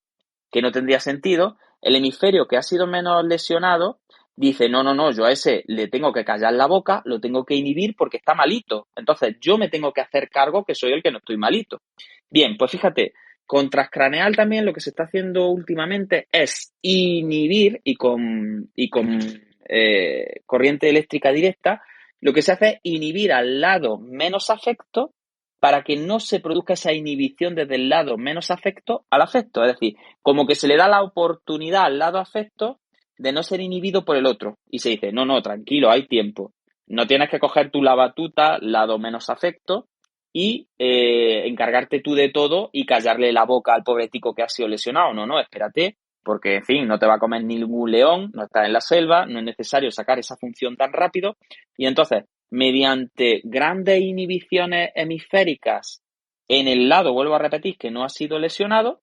que no tendría sentido, el hemisferio que ha sido menos lesionado dice, no, yo a ese le tengo que callar la boca, lo tengo que inhibir porque está malito. Entonces yo me tengo que hacer cargo que soy el que no estoy malito. Bien, pues fíjate, con transcraneal también lo que se está haciendo últimamente es inhibir y con corriente eléctrica directa, lo que se hace es inhibir al lado menos afecto para que no se produzca esa inhibición desde el lado menos afecto al afecto. Es decir, como que se le da la oportunidad al lado afecto de no ser inhibido por el otro. Y se dice, no, tranquilo, hay tiempo. No tienes que coger tú la batuta, lado menos afecto, y encargarte tú de todo y callarle la boca al pobre tico que ha sido lesionado. No, espérate, porque, en fin, no te va a comer ningún león, no estás en la selva, no es necesario sacar esa función tan rápido. Y entonces, mediante grandes inhibiciones hemisféricas en el lado, vuelvo a repetir, que no ha sido lesionado,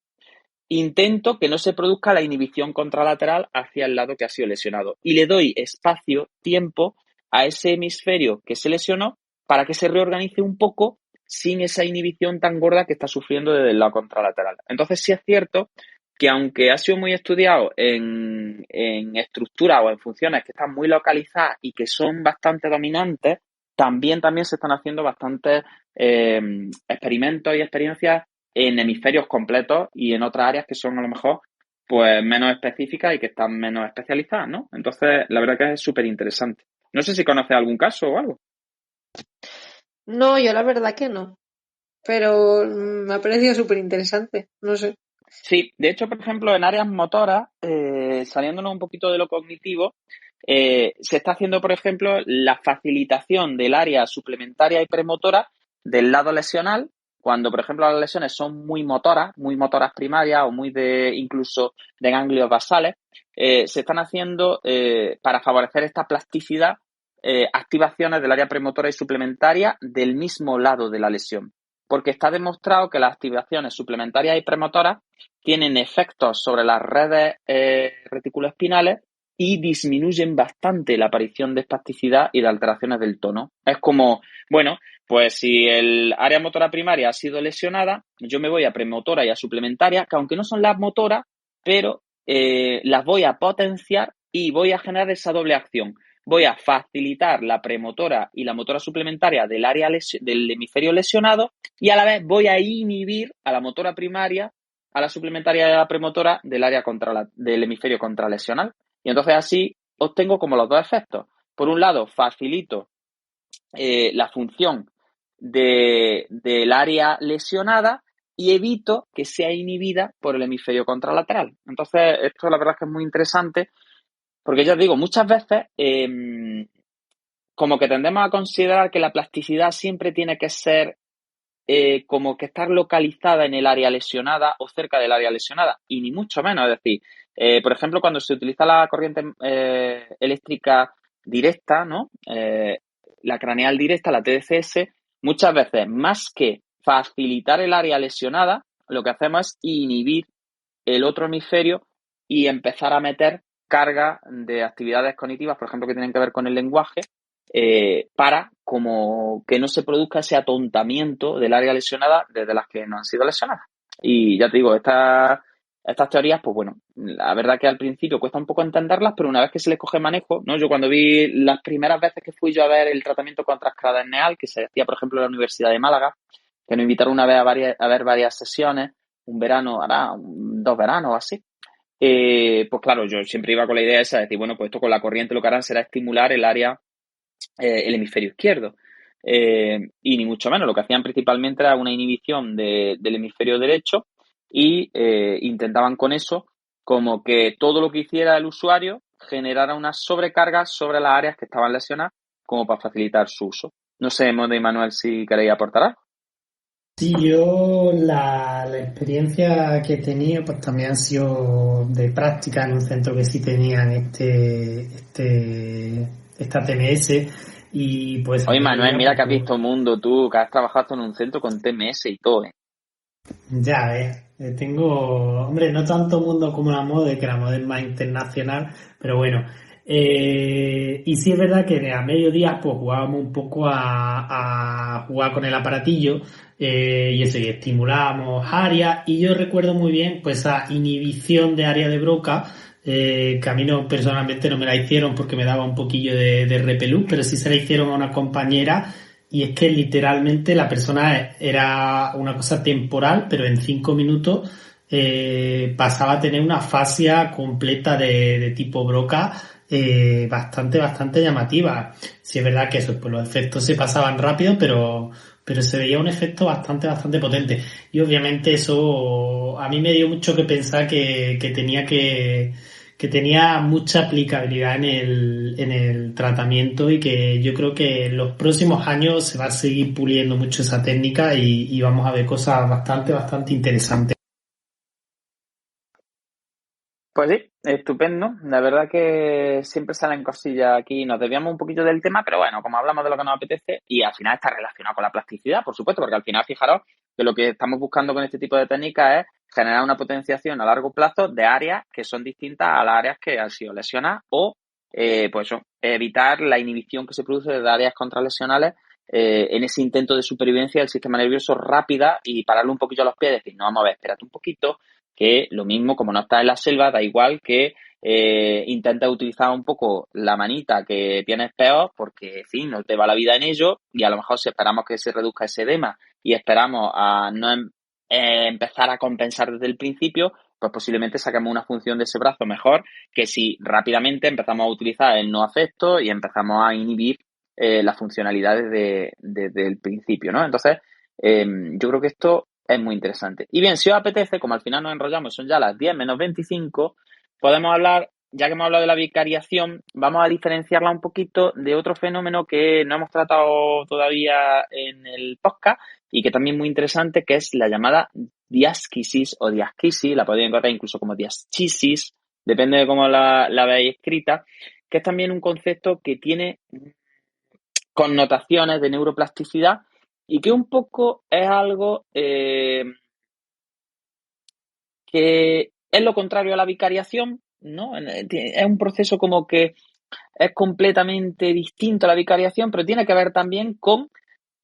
intento que no se produzca la inhibición contralateral hacia el lado que ha sido lesionado. Y le doy espacio, tiempo a ese hemisferio que se lesionó para que se reorganice un poco sin esa inhibición tan gorda que está sufriendo desde el lado contralateral. Entonces sí es cierto que aunque ha sido muy estudiado en estructuras o en funciones que están muy localizadas y que son bastante dominantes, también se están haciendo bastantes experimentos y experiencias en hemisferios completos y en otras áreas que son a lo mejor pues menos específicas y que están menos especializadas, ¿no? Entonces, la verdad que es súper interesante. No sé si conoces algún caso o algo. No, yo la verdad que no. Pero me ha parecido súper interesante. No sé. Sí, de hecho, por ejemplo, en áreas motoras, saliéndonos un poquito de lo cognitivo, se está haciendo, por ejemplo, la facilitación del área suplementaria y premotora del lado lesional, cuando, por ejemplo, las lesiones son muy motoras primarias o muy incluso de ganglios basales, se están haciendo para favorecer esta plasticidad, activaciones del área premotora y suplementaria del mismo lado de la lesión. Porque está demostrado que las activaciones suplementarias y premotoras tienen efectos sobre las redes reticuloespinales y disminuyen bastante la aparición de espasticidad y de alteraciones del tono. Es como, bueno, pues si el área motora primaria ha sido lesionada, yo me voy a premotora y a suplementaria, que aunque no son las motoras, pero las voy a potenciar y voy a generar esa doble acción. Voy a facilitar la premotora y la motora suplementaria del área del hemisferio lesionado y a la vez voy a inhibir a la motora primaria, a la suplementaria y a la premotora del área del hemisferio contralesional. Y entonces así obtengo como los dos efectos. Por un lado, facilito la función del área lesionada y evito que sea inhibida por el hemisferio contralateral. Entonces, esto la verdad es que es muy interesante porque ya os digo, muchas veces como que tendemos a considerar que la plasticidad siempre tiene que ser como que estar localizada en el área lesionada o cerca del área lesionada, y ni mucho menos. Es decir, por ejemplo, cuando se utiliza la corriente eléctrica directa, ¿no? La craneal directa, la TDCS, muchas veces, más que facilitar el área lesionada, lo que hacemos es inhibir el otro hemisferio y empezar a meter carga de actividades cognitivas, por ejemplo, que tienen que ver con el lenguaje, para como que no se produzca ese atontamiento del área lesionada desde las que no han sido lesionadas. Y ya te digo, estas teorías, pues bueno, la verdad que al principio cuesta un poco entenderlas, pero una vez que se les coge manejo, ¿no? Yo cuando vi las primeras veces que fui yo a ver el tratamiento contra transcraneal, que se hacía, por ejemplo, en la Universidad de Málaga, que nos invitaron una vez a ver varias sesiones, un verano, hará 2 veranos o así. Pues claro, yo siempre iba con la idea esa de decir, bueno, pues esto con la corriente lo que harán será estimular el área, el hemisferio izquierdo. Y ni mucho menos, lo que hacían principalmente era una inhibición del hemisferio derecho y intentaban con eso como que todo lo que hiciera el usuario generara una sobrecarga sobre las áreas que estaban lesionadas como para facilitar su uso. No sé, Mode y Manuel, si queréis aportar algo. Sí, yo la experiencia que he tenido pues también ha sido de práctica en un centro que sí tenían esta TMS y pues Oye, el primer Manuel, día mira que has pues, visto mundo tú, que has trabajado en un centro con TMS y todo, ¿eh? ya ves, tengo, hombre, no tanto mundo como la moda, que la moda es más internacional, pero bueno. Y sí es verdad que a mediodía pues jugábamos un poco a jugar con el aparatillo, y eso, y estimulábamos áreas, y yo recuerdo muy bien pues esa inhibición de área de Broca, que a mí no, personalmente no me la hicieron porque me daba un poquillo de repelús, pero sí se la hicieron a una compañera. Y es que literalmente la persona era una cosa temporal, pero en 5 minutos pasaba a tener una fascia completa de tipo Broca, bastante llamativa. Sí es verdad que eso, pues los efectos se pasaban rápido, pero se veía un efecto bastante potente. Y obviamente eso a mí me dio mucho que pensar que tenía mucha aplicabilidad en el tratamiento, y que yo creo que en los próximos años se va a seguir puliendo mucho esa técnica y vamos a ver cosas bastante interesantes. Pues sí, estupendo. La verdad que siempre salen cosillas aquí. Nos desviamos un poquito del tema, pero bueno, como hablamos de lo que nos apetece, y al final está relacionado con la plasticidad, por supuesto, porque al final, fijaros que lo que estamos buscando con este tipo de técnicas es generar una potenciación a largo plazo de áreas que son distintas a las áreas que han sido lesionadas o, pues eso, evitar la inhibición que se produce de áreas contralesionales en ese intento de supervivencia del sistema nervioso rápida y pararle un poquillo a los pies y decir, no, vamos a ver, espérate un poquito, que lo mismo, como no estás en la selva, da igual que intenta utilizar un poco la manita que tienes peor porque, en fin, no te va la vida en ello y a lo mejor si esperamos que se reduzca ese edema y esperamos a no empezar a compensar desde el principio, pues posiblemente saquemos una función de ese brazo mejor que si rápidamente empezamos a utilizar el no afecto y empezamos a inhibir las funcionalidades desde el principio, ¿no? Entonces, yo creo que esto es muy interesante. Y bien, si os apetece, como al final nos enrollamos, son ya las 10 menos 25, podemos hablar, ya que hemos hablado de la bicariación, vamos a diferenciarla un poquito de otro fenómeno que no hemos tratado todavía en el podcast y que también es muy interesante, que es la llamada diásquisis o diasquisis, la podéis encontrar incluso como diaschisis, depende de cómo la veáis escrita, que es también un concepto que tiene connotaciones de neuroplasticidad y que un poco es algo que es lo contrario a la bicariación, ¿no? Es un proceso como que es completamente distinto a la bicariación, pero tiene que ver también con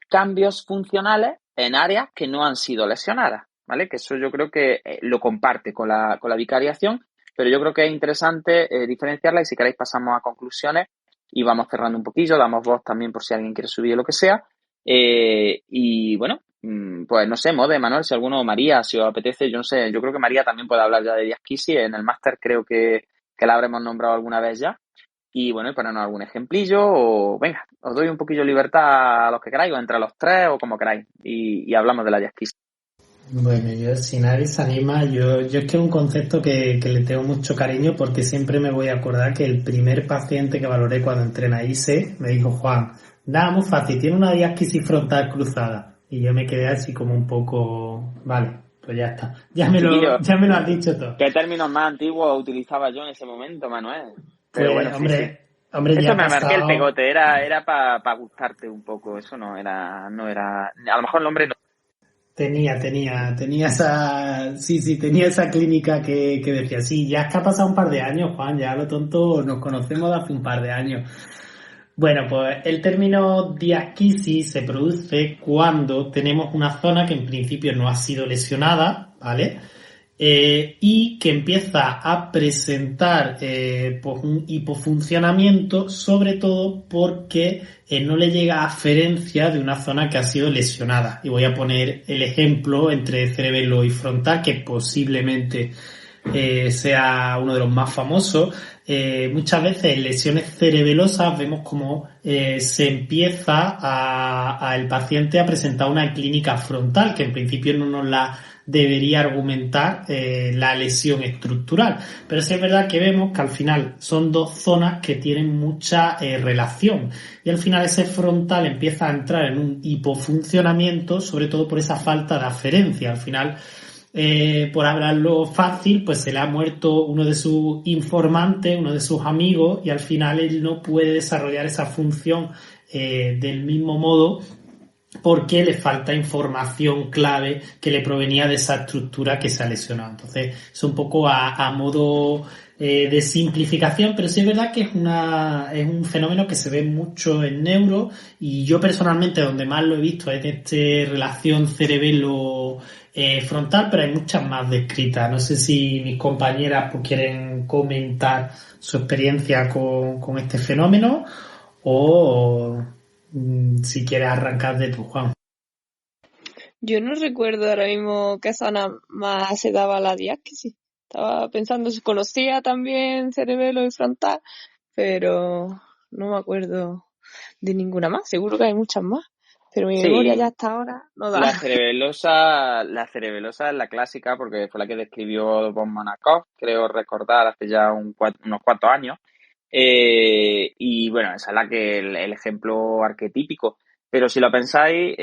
cambios funcionales en áreas que no han sido lesionadas, ¿vale? Que eso yo creo que lo comparte con la bicariación, pero yo creo que es interesante diferenciarla y si queréis pasamos a conclusiones y vamos cerrando un poquillo, damos voz también por si alguien quiere subir o lo que sea. Y bueno, pues no sé, Mode, Manuel, si alguno, María, si os apetece, yo no sé, yo creo que María también puede hablar ya de diasquisis, en el máster creo que la habremos nombrado alguna vez ya. Y bueno, y ponernos algún ejemplillo o venga, os doy un poquillo de libertad a los que queráis, o entre los tres o como queráis. Y hablamos de la diasquisis. Bueno, yo si nadie se anima, yo es que es un concepto que le tengo mucho cariño porque siempre me voy a acordar que el primer paciente que valoré cuando entré en AISE me dijo, Juan, nada, muy fácil, tiene una diasquisis frontal cruzada. Y yo me quedé así como un poco, vale, pues ya está, ya me lo has dicho todo. ¿Qué términos más antiguos utilizaba yo en ese momento, Manuel? Pero Pues, bueno, hombre, sí. Hombre, Eso ya me ha marqué el pasado. pegote, era para gustarte un poco, eso no era, a lo mejor el nombre no. Tenía esa, sí, tenía esa clínica que decía, sí, ya es que ha pasado un par de años, Juan, ya lo tonto nos conocemos de hace un par de años. Bueno, pues el término diasquisis se produce cuando tenemos una zona que en principio no ha sido lesionada, ¿vale? Y que empieza a presentar pues un hipofuncionamiento, sobre todo porque no le llega aferencia de una zona que ha sido lesionada. Y voy a poner el ejemplo entre cerebelo y frontal, que posiblemente sea uno de los más famosos. Muchas veces en lesiones cerebelosas vemos como se empieza a el paciente a presentar una clínica frontal, que en principio no nos la debería argumentar la lesión estructural. Pero sí es verdad que vemos que al final son dos zonas que tienen mucha relación y al final ese frontal empieza a entrar en un hipofuncionamiento, sobre todo por esa falta de aferencia. Al final, por hablarlo fácil, pues se le ha muerto uno de sus informantes, uno de sus amigos, y al final él no puede desarrollar esa función del mismo modo porque le falta información clave que le provenía de esa estructura que se ha lesionado. Entonces, es un poco a modo de simplificación, pero sí es verdad que es un fenómeno que se ve mucho en neuro y yo personalmente donde más lo he visto es en esta relación cerebelo frontal, pero hay muchas más descritas. No sé si mis compañeras pues, quieren comentar su experiencia con este fenómeno o si quieres arrancar de tu, Juan. Yo no recuerdo ahora mismo qué zona más se daba la diáquisis. Estaba pensando si conocía también cerebelo y frontal, pero no me acuerdo de ninguna más. Seguro que hay muchas más, pero mi memoria ya hasta ahora no da. La cerebelosa es la clásica porque fue la que describió von Monakov, creo recordar, hace ya unos cuantos años. Y bueno, esa es el ejemplo arquetípico. Pero si lo pensáis,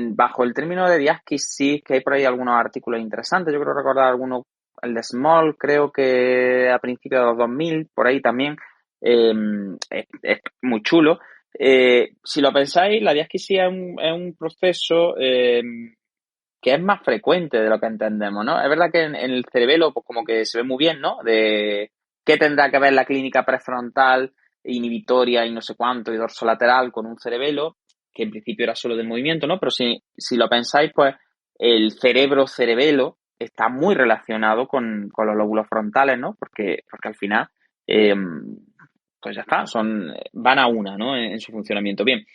bajo el término de diasquisis, que hay por ahí algunos artículos interesantes, yo creo recordar alguno, el de Small, creo que a principios de los 2000, por ahí también, es muy chulo. Si lo pensáis, la diasquisis es un proceso que es más frecuente de lo que entendemos, ¿no? Es verdad que en el cerebelo, pues como que se ve muy bien, ¿no? De qué tendrá que ver la clínica prefrontal, inhibitoria y no sé cuánto, y dorsolateral con un cerebelo. que en principio era solo del movimiento, ¿no? Pero si lo pensáis, pues el cerebelo está muy relacionado con los lóbulos frontales, ¿no? Porque al final, pues ya está, van a una, ¿no? En su funcionamiento. Bien,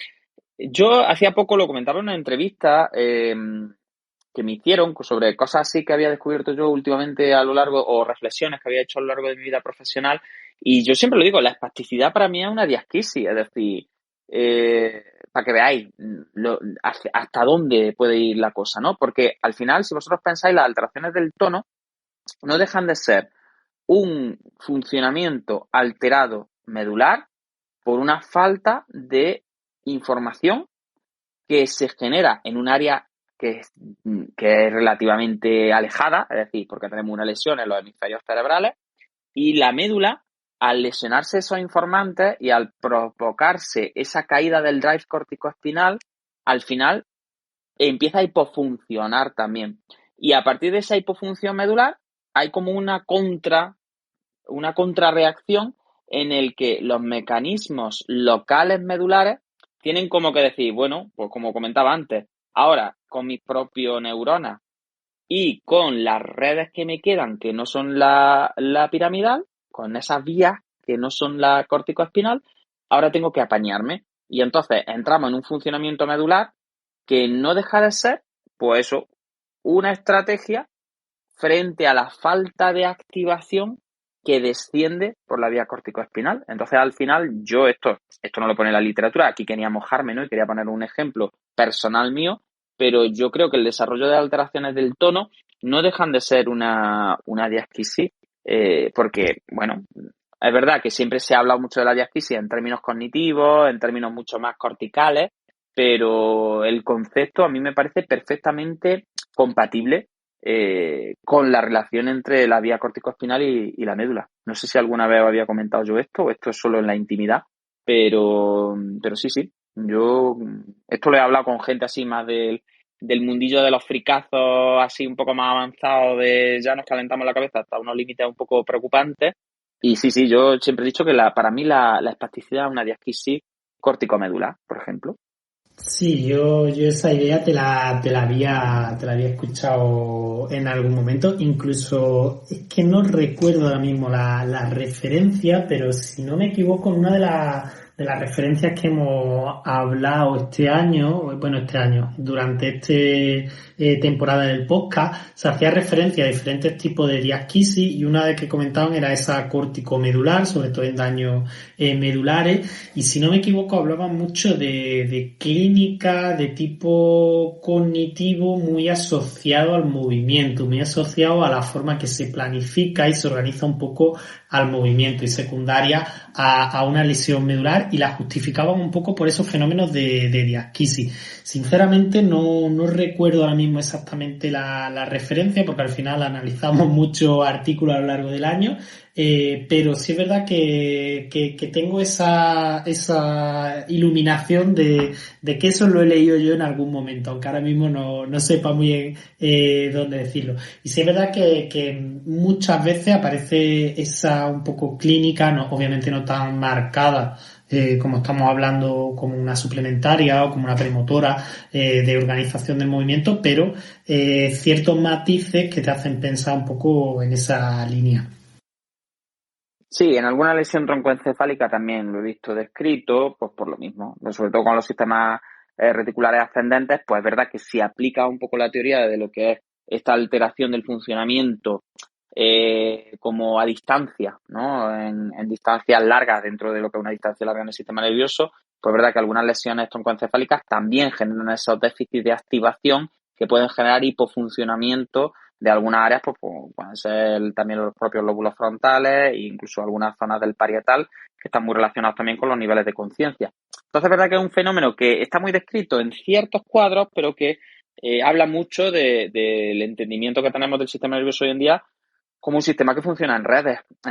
yo hacía poco lo comentaba en una entrevista que me hicieron sobre cosas así que había descubierto yo últimamente a lo largo, o reflexiones que había hecho a lo largo de mi vida profesional, y yo siempre lo digo, la espasticidad para mí es una diasquisis, es decir, para que veáis hasta dónde puede ir la cosa, ¿no? Porque al final, si vosotros pensáis, las alteraciones del tono no dejan de ser un funcionamiento alterado medular por una falta de información que se genera en un área que es relativamente alejada, es decir, porque tenemos una lesión en los hemisferios cerebrales, y la médula, al lesionarse esos informantes y al provocarse esa caída del drive corticoespinal, al final empieza a hipofuncionar también. Y a partir de esa hipofunción medular hay como una contrarreacción en el que los mecanismos locales medulares tienen como que decir, bueno, pues como comentaba antes, ahora con mis propios neuronas y con las redes que me quedan, que no son la piramidal, con esas vías que no son la corticoespinal, ahora tengo que apañarme. Y entonces entramos en un funcionamiento medular que no deja de ser, pues eso, una estrategia frente a la falta de activación que desciende por la vía corticoespinal. Entonces, al final, yo esto no lo pone la literatura, aquí quería mojarme, ¿no? Y quería poner un ejemplo personal mío, pero yo creo que el desarrollo de alteraciones del tono no dejan de ser una diasquisis, porque, bueno, es verdad que siempre se ha hablado mucho de la diasquisis en términos cognitivos, en términos mucho más corticales, pero el concepto a mí me parece perfectamente compatible con la relación entre la vía corticoespinal y la médula. No sé si alguna vez había comentado yo esto o esto es solo en la intimidad, pero sí. Yo esto lo he hablado con gente así más del mundillo de los fricazos, así un poco más avanzado, de ya nos calentamos la cabeza hasta unos límites un poco preocupantes. Y sí, yo siempre he dicho que para mí la espasticidad es una diasquisis córtico-medular, por ejemplo. Sí, yo esa idea te la había escuchado en algún momento, incluso es que no recuerdo ahora mismo la referencia, pero si no me equivoco, en una de las referencias que hemos hablado este año, durante temporada del podcast, se hacía referencia a diferentes tipos de diasquisis y una de que comentaban era esa córtico-medular, sobre todo en daños medulares, y si no me equivoco hablaban mucho de clínica de tipo cognitivo muy asociado al movimiento, muy asociado a la forma que se planifica y se organiza un poco al movimiento, y secundaria a una lesión medular, y la justificaban un poco por esos fenómenos de diasquisis. Sinceramente no recuerdo ahora mismo exactamente la referencia, porque al final analizamos muchos artículos a lo largo del año, pero sí es verdad que tengo esa iluminación de que eso lo he leído yo en algún momento, aunque ahora mismo no sepa muy bien dónde decirlo. Y sí es verdad que muchas veces aparece esa un poco clínica, obviamente no tan marcada, como estamos hablando, como una suplementaria o como una premotora de organización del movimiento, pero ciertos matices que te hacen pensar un poco en esa línea. Sí, en alguna lesión troncoencefálica también lo he visto descrito, pues por lo mismo, sobre todo con los sistemas reticulares ascendentes, pues es verdad que si aplica un poco la teoría de lo que es esta alteración del funcionamiento como a distancia, ¿no? En distancias largas dentro de lo que es una distancia larga en el sistema nervioso, pues es verdad que algunas lesiones troncoencefálicas también generan esos déficits de activación que pueden generar hipofuncionamiento de algunas áreas, pues pueden ser también los propios lóbulos frontales e incluso algunas zonas del parietal que están muy relacionados también con los niveles de conciencia. Entonces es verdad que es un fenómeno que está muy descrito en ciertos cuadros, pero que habla mucho del entendimiento que tenemos del sistema nervioso hoy en día como un sistema que funciona en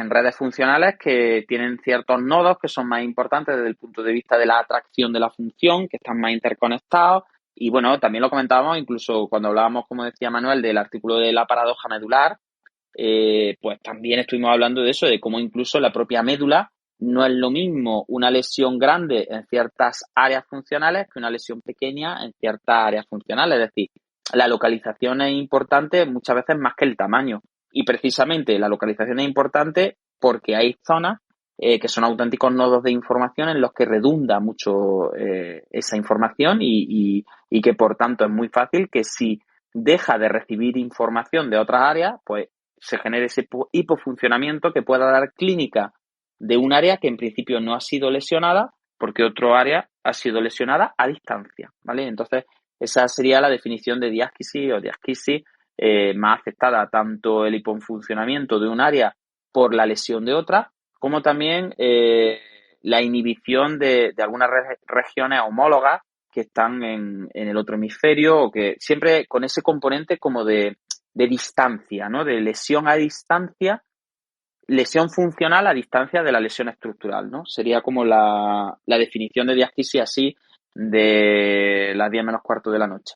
redes funcionales que tienen ciertos nodos que son más importantes desde el punto de vista de la atracción de la función, que están más interconectados. Y bueno, también lo comentábamos incluso cuando hablábamos, como decía Manuel, del artículo de la paradoja medular, pues también estuvimos hablando de eso, de cómo incluso la propia médula no es lo mismo una lesión grande en ciertas áreas funcionales que una lesión pequeña en ciertas áreas funcionales. Es decir, la localización es importante muchas veces más que el tamaño. Y precisamente la localización es importante porque hay zonas que son auténticos nodos de información en los que redunda mucho esa información y que por tanto es muy fácil que si deja de recibir información de otras áreas, pues se genere ese hipofuncionamiento que pueda dar clínica de un área que en principio no ha sido lesionada porque otro área ha sido lesionada a distancia, ¿vale? Entonces, esa sería la definición de diásquisis o diasquisis más aceptada, tanto el hipofuncionamiento de un área por la lesión de otra, como también la inhibición de algunas regiones homólogas que están en el otro hemisferio o que siempre con ese componente como de distancia, ¿no? De lesión a distancia, lesión funcional a distancia de la lesión estructural, ¿no? Sería como la definición de diasquisis así de las 10 menos cuarto de la noche.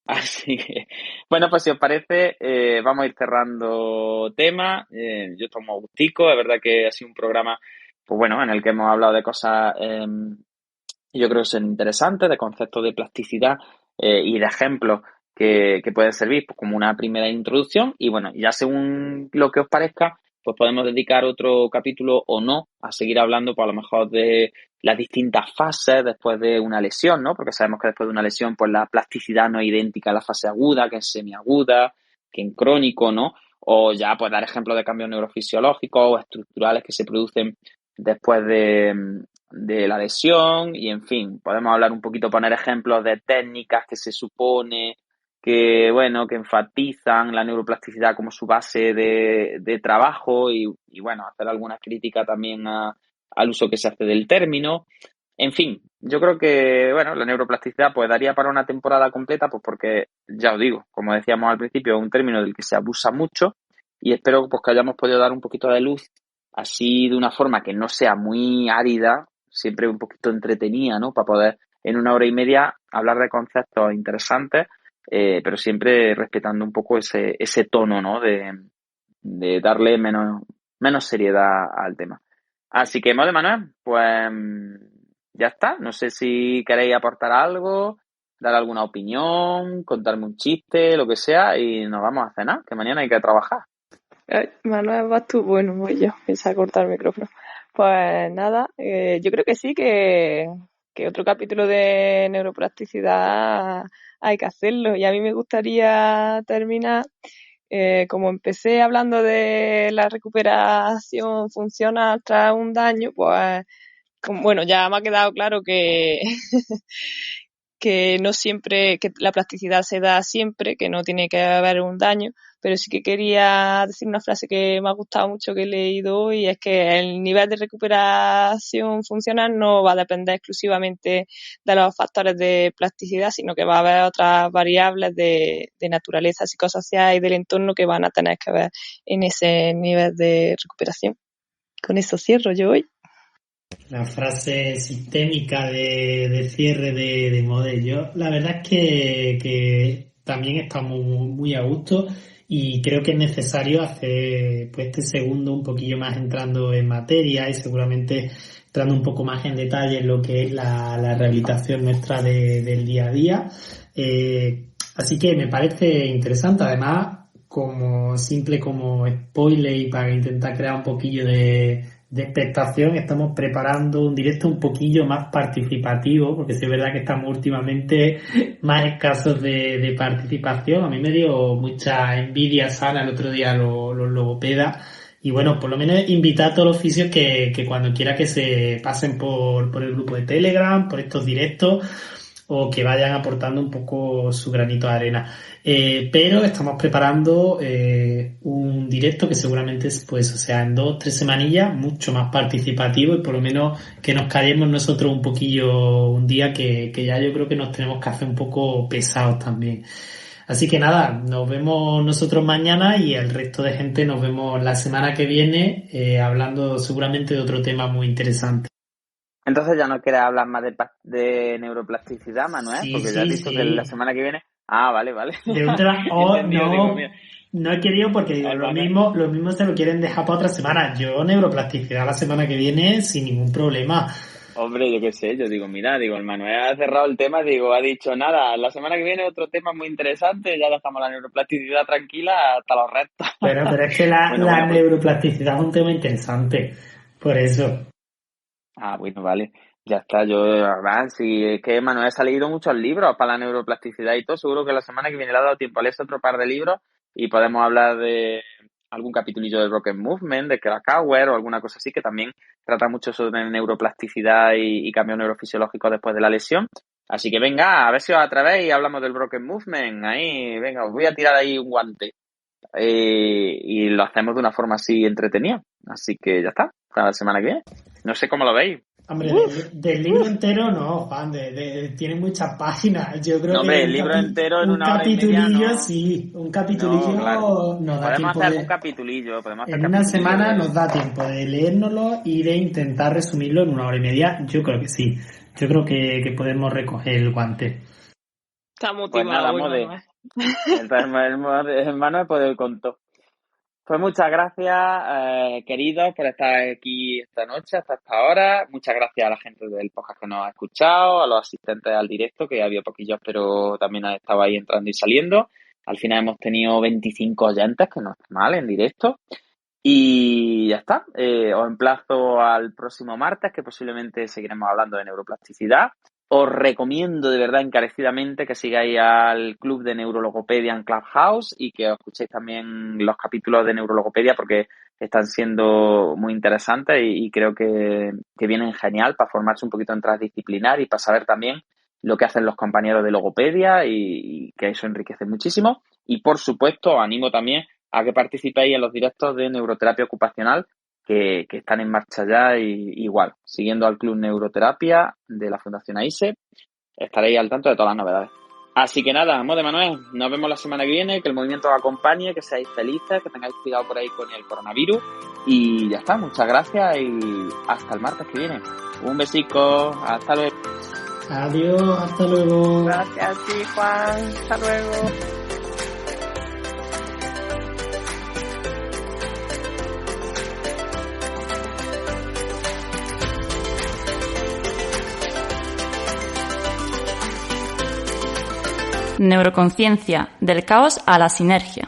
Así que, bueno, pues si os parece, vamos a ir cerrando tema. Yo tomo gustico, es verdad que ha sido un programa, pues bueno, en el que hemos hablado de cosas, yo creo que son interesantes, de conceptos de plasticidad y de ejemplos que pueden servir pues, como una primera introducción. Y bueno, ya según lo que os parezca, pues podemos dedicar otro capítulo o no a seguir hablando, pues a lo mejor de las distintas fases después de una lesión, ¿no? Porque sabemos que después de una lesión, pues la plasticidad no es idéntica a la fase aguda, que es semiaguda, que en crónico, ¿no? O ya, pues dar ejemplos de cambios neurofisiológicos o estructurales que se producen después de la lesión y, en fin, podemos hablar un poquito, poner ejemplos de técnicas que se supone que, bueno, que enfatizan la neuroplasticidad como su base de trabajo y, bueno, hacer alguna crítica también al uso que se hace del término. En fin, yo creo que, bueno, la neuroplasticidad pues daría para una temporada completa, pues porque, ya os digo, como decíamos al principio, es un término del que se abusa mucho y espero pues que hayamos podido dar un poquito de luz así de una forma que no sea muy árida, siempre un poquito entretenida, ¿no? Para poder en 1 hora y media hablar de conceptos interesantes, pero siempre respetando un poco ese tono, ¿no? De darle menos seriedad al tema. Así que, Manuel, pues ya está. No sé si queréis aportar algo, dar alguna opinión, contarme un chiste, lo que sea, y nos vamos a cenar, que mañana hay que trabajar. Ay, Manuel, vas tú. Bueno, voy yo. Empieza a cortar el micrófono. Pues nada, yo creo que sí, que otro capítulo de neuroplasticidad hay que hacerlo. Y a mí me gustaría terminar, como empecé hablando de la recuperación funcional tras un daño, pues bueno, ya me ha quedado claro que que no siempre, que la plasticidad se da siempre, que no tiene que haber un daño, pero sí que quería decir una frase que me ha gustado mucho, que he leído hoy, es que el nivel de recuperación funcional no va a depender exclusivamente de los factores de plasticidad, sino que va a haber otras variables de naturaleza psicosocial y del entorno que van a tener que ver en ese nivel de recuperación. Con eso cierro yo hoy. La frase sistémica de cierre de Model. Yo la verdad es que también estamos muy a gusto y creo que es necesario hacer pues este segundo un poquillo más entrando en materia y seguramente entrando un poco más en detalle en lo que es la rehabilitación nuestra del día a día. Así que me parece interesante. Además, como spoiler y para intentar crear un poquillo de expectación, estamos preparando un directo un poquillo más participativo, porque sí es verdad que estamos últimamente más escasos de participación. A mí me dio mucha envidia sana el otro día los logopedas. Y bueno, por lo menos invitar a todos los fisios que cuando quiera que se pasen por el grupo de Telegram, por estos directos, o que vayan aportando un poco su granito de arena. Pero estamos preparando un directo que seguramente pues, o sea, en 2 o 3 semanillas, mucho más participativo y por lo menos que nos callemos nosotros un poquillo un día que ya yo creo que nos tenemos que hacer un poco pesados también. Así que nada, nos vemos nosotros mañana y el resto de gente nos vemos la semana que viene hablando seguramente de otro tema muy interesante. Entonces ya no quieres hablar más de neuroplasticidad, Manuel, Sí, porque sí, ya has dicho sí. que la semana que viene... Ah, vale. De un tema... Entendido, no. digo, mira, No he querido porque digo, lo mismo se lo quieren dejar para otra semana. Yo neuroplasticidad la semana que viene sin ningún problema. Hombre, yo qué sé, yo digo, mira, digo, el Manuel ha cerrado el tema, digo, ha dicho nada, la semana que viene otro tema muy interesante, ya dejamos la neuroplasticidad tranquila hasta los restos. Bueno, pero es que la neuroplasticidad es un tema interesante, por eso. Ah, bueno, vale, ya está, yo, además, si es que Manuel ha leído muchos libros para la neuroplasticidad y todo, seguro que la semana que viene le ha dado tiempo a leerse otro par de libros y podemos hablar de algún capitulillo de Broken Movement, de Krakauer o alguna cosa así, que también trata mucho sobre neuroplasticidad y cambios neurofisiológicos después de la lesión. Así que venga, a ver si os atrevéis y hablamos del Broken Movement. Ahí, venga, os voy a tirar ahí un guante. Y lo hacemos de una forma así entretenida. Así que ya está, hasta la semana que viene. No sé cómo lo veis. Hombre, del libro entero no, Juan, tiene muchas páginas. Yo creo que el libro entero en una hora y media, no. Sí, un capitulillo no, claro. Nos da tiempo hacer algún capitulillo. En una semana nos da tiempo de leérnoslo y de intentar resumirlo en una hora y media. Yo creo que sí. Yo creo que podemos recoger el guante. Está motivado. Pues nada, hermano, pues con todo. Pues muchas gracias, queridos, por estar aquí esta noche, hasta esta hora. Muchas gracias a la gente del podcast que nos ha escuchado, a los asistentes al directo, que había poquillos, pero también han estado ahí entrando y saliendo. Al final hemos tenido 25 oyentes, que no está mal, en directo. Y ya está. Os emplazo al próximo martes, que posiblemente seguiremos hablando de neuroplasticidad. Os recomiendo de verdad encarecidamente que sigáis al Club de Neurologopedia en Clubhouse y que os escuchéis también los capítulos de Neurologopedia porque están siendo muy interesantes y creo que vienen genial para formarse un poquito en transdisciplinar y para saber también lo que hacen los compañeros de logopedia y que eso enriquece muchísimo. Y por supuesto, os animo también a que participéis en los directos de neuroterapia ocupacional que están en marcha ya y igual, siguiendo al Club Neuroterapia de la Fundación AISE, estaréis al tanto de todas las novedades. Así que nada, Mode Manuel, nos vemos la semana que viene, que el movimiento os acompañe, que seáis felices, que tengáis cuidado por ahí con el coronavirus y ya está, muchas gracias y hasta el martes que viene. Un besico, hasta luego. Adiós, hasta luego. Gracias, sí, Juan, hasta luego. Neuroconciencia, del caos a la sinergia.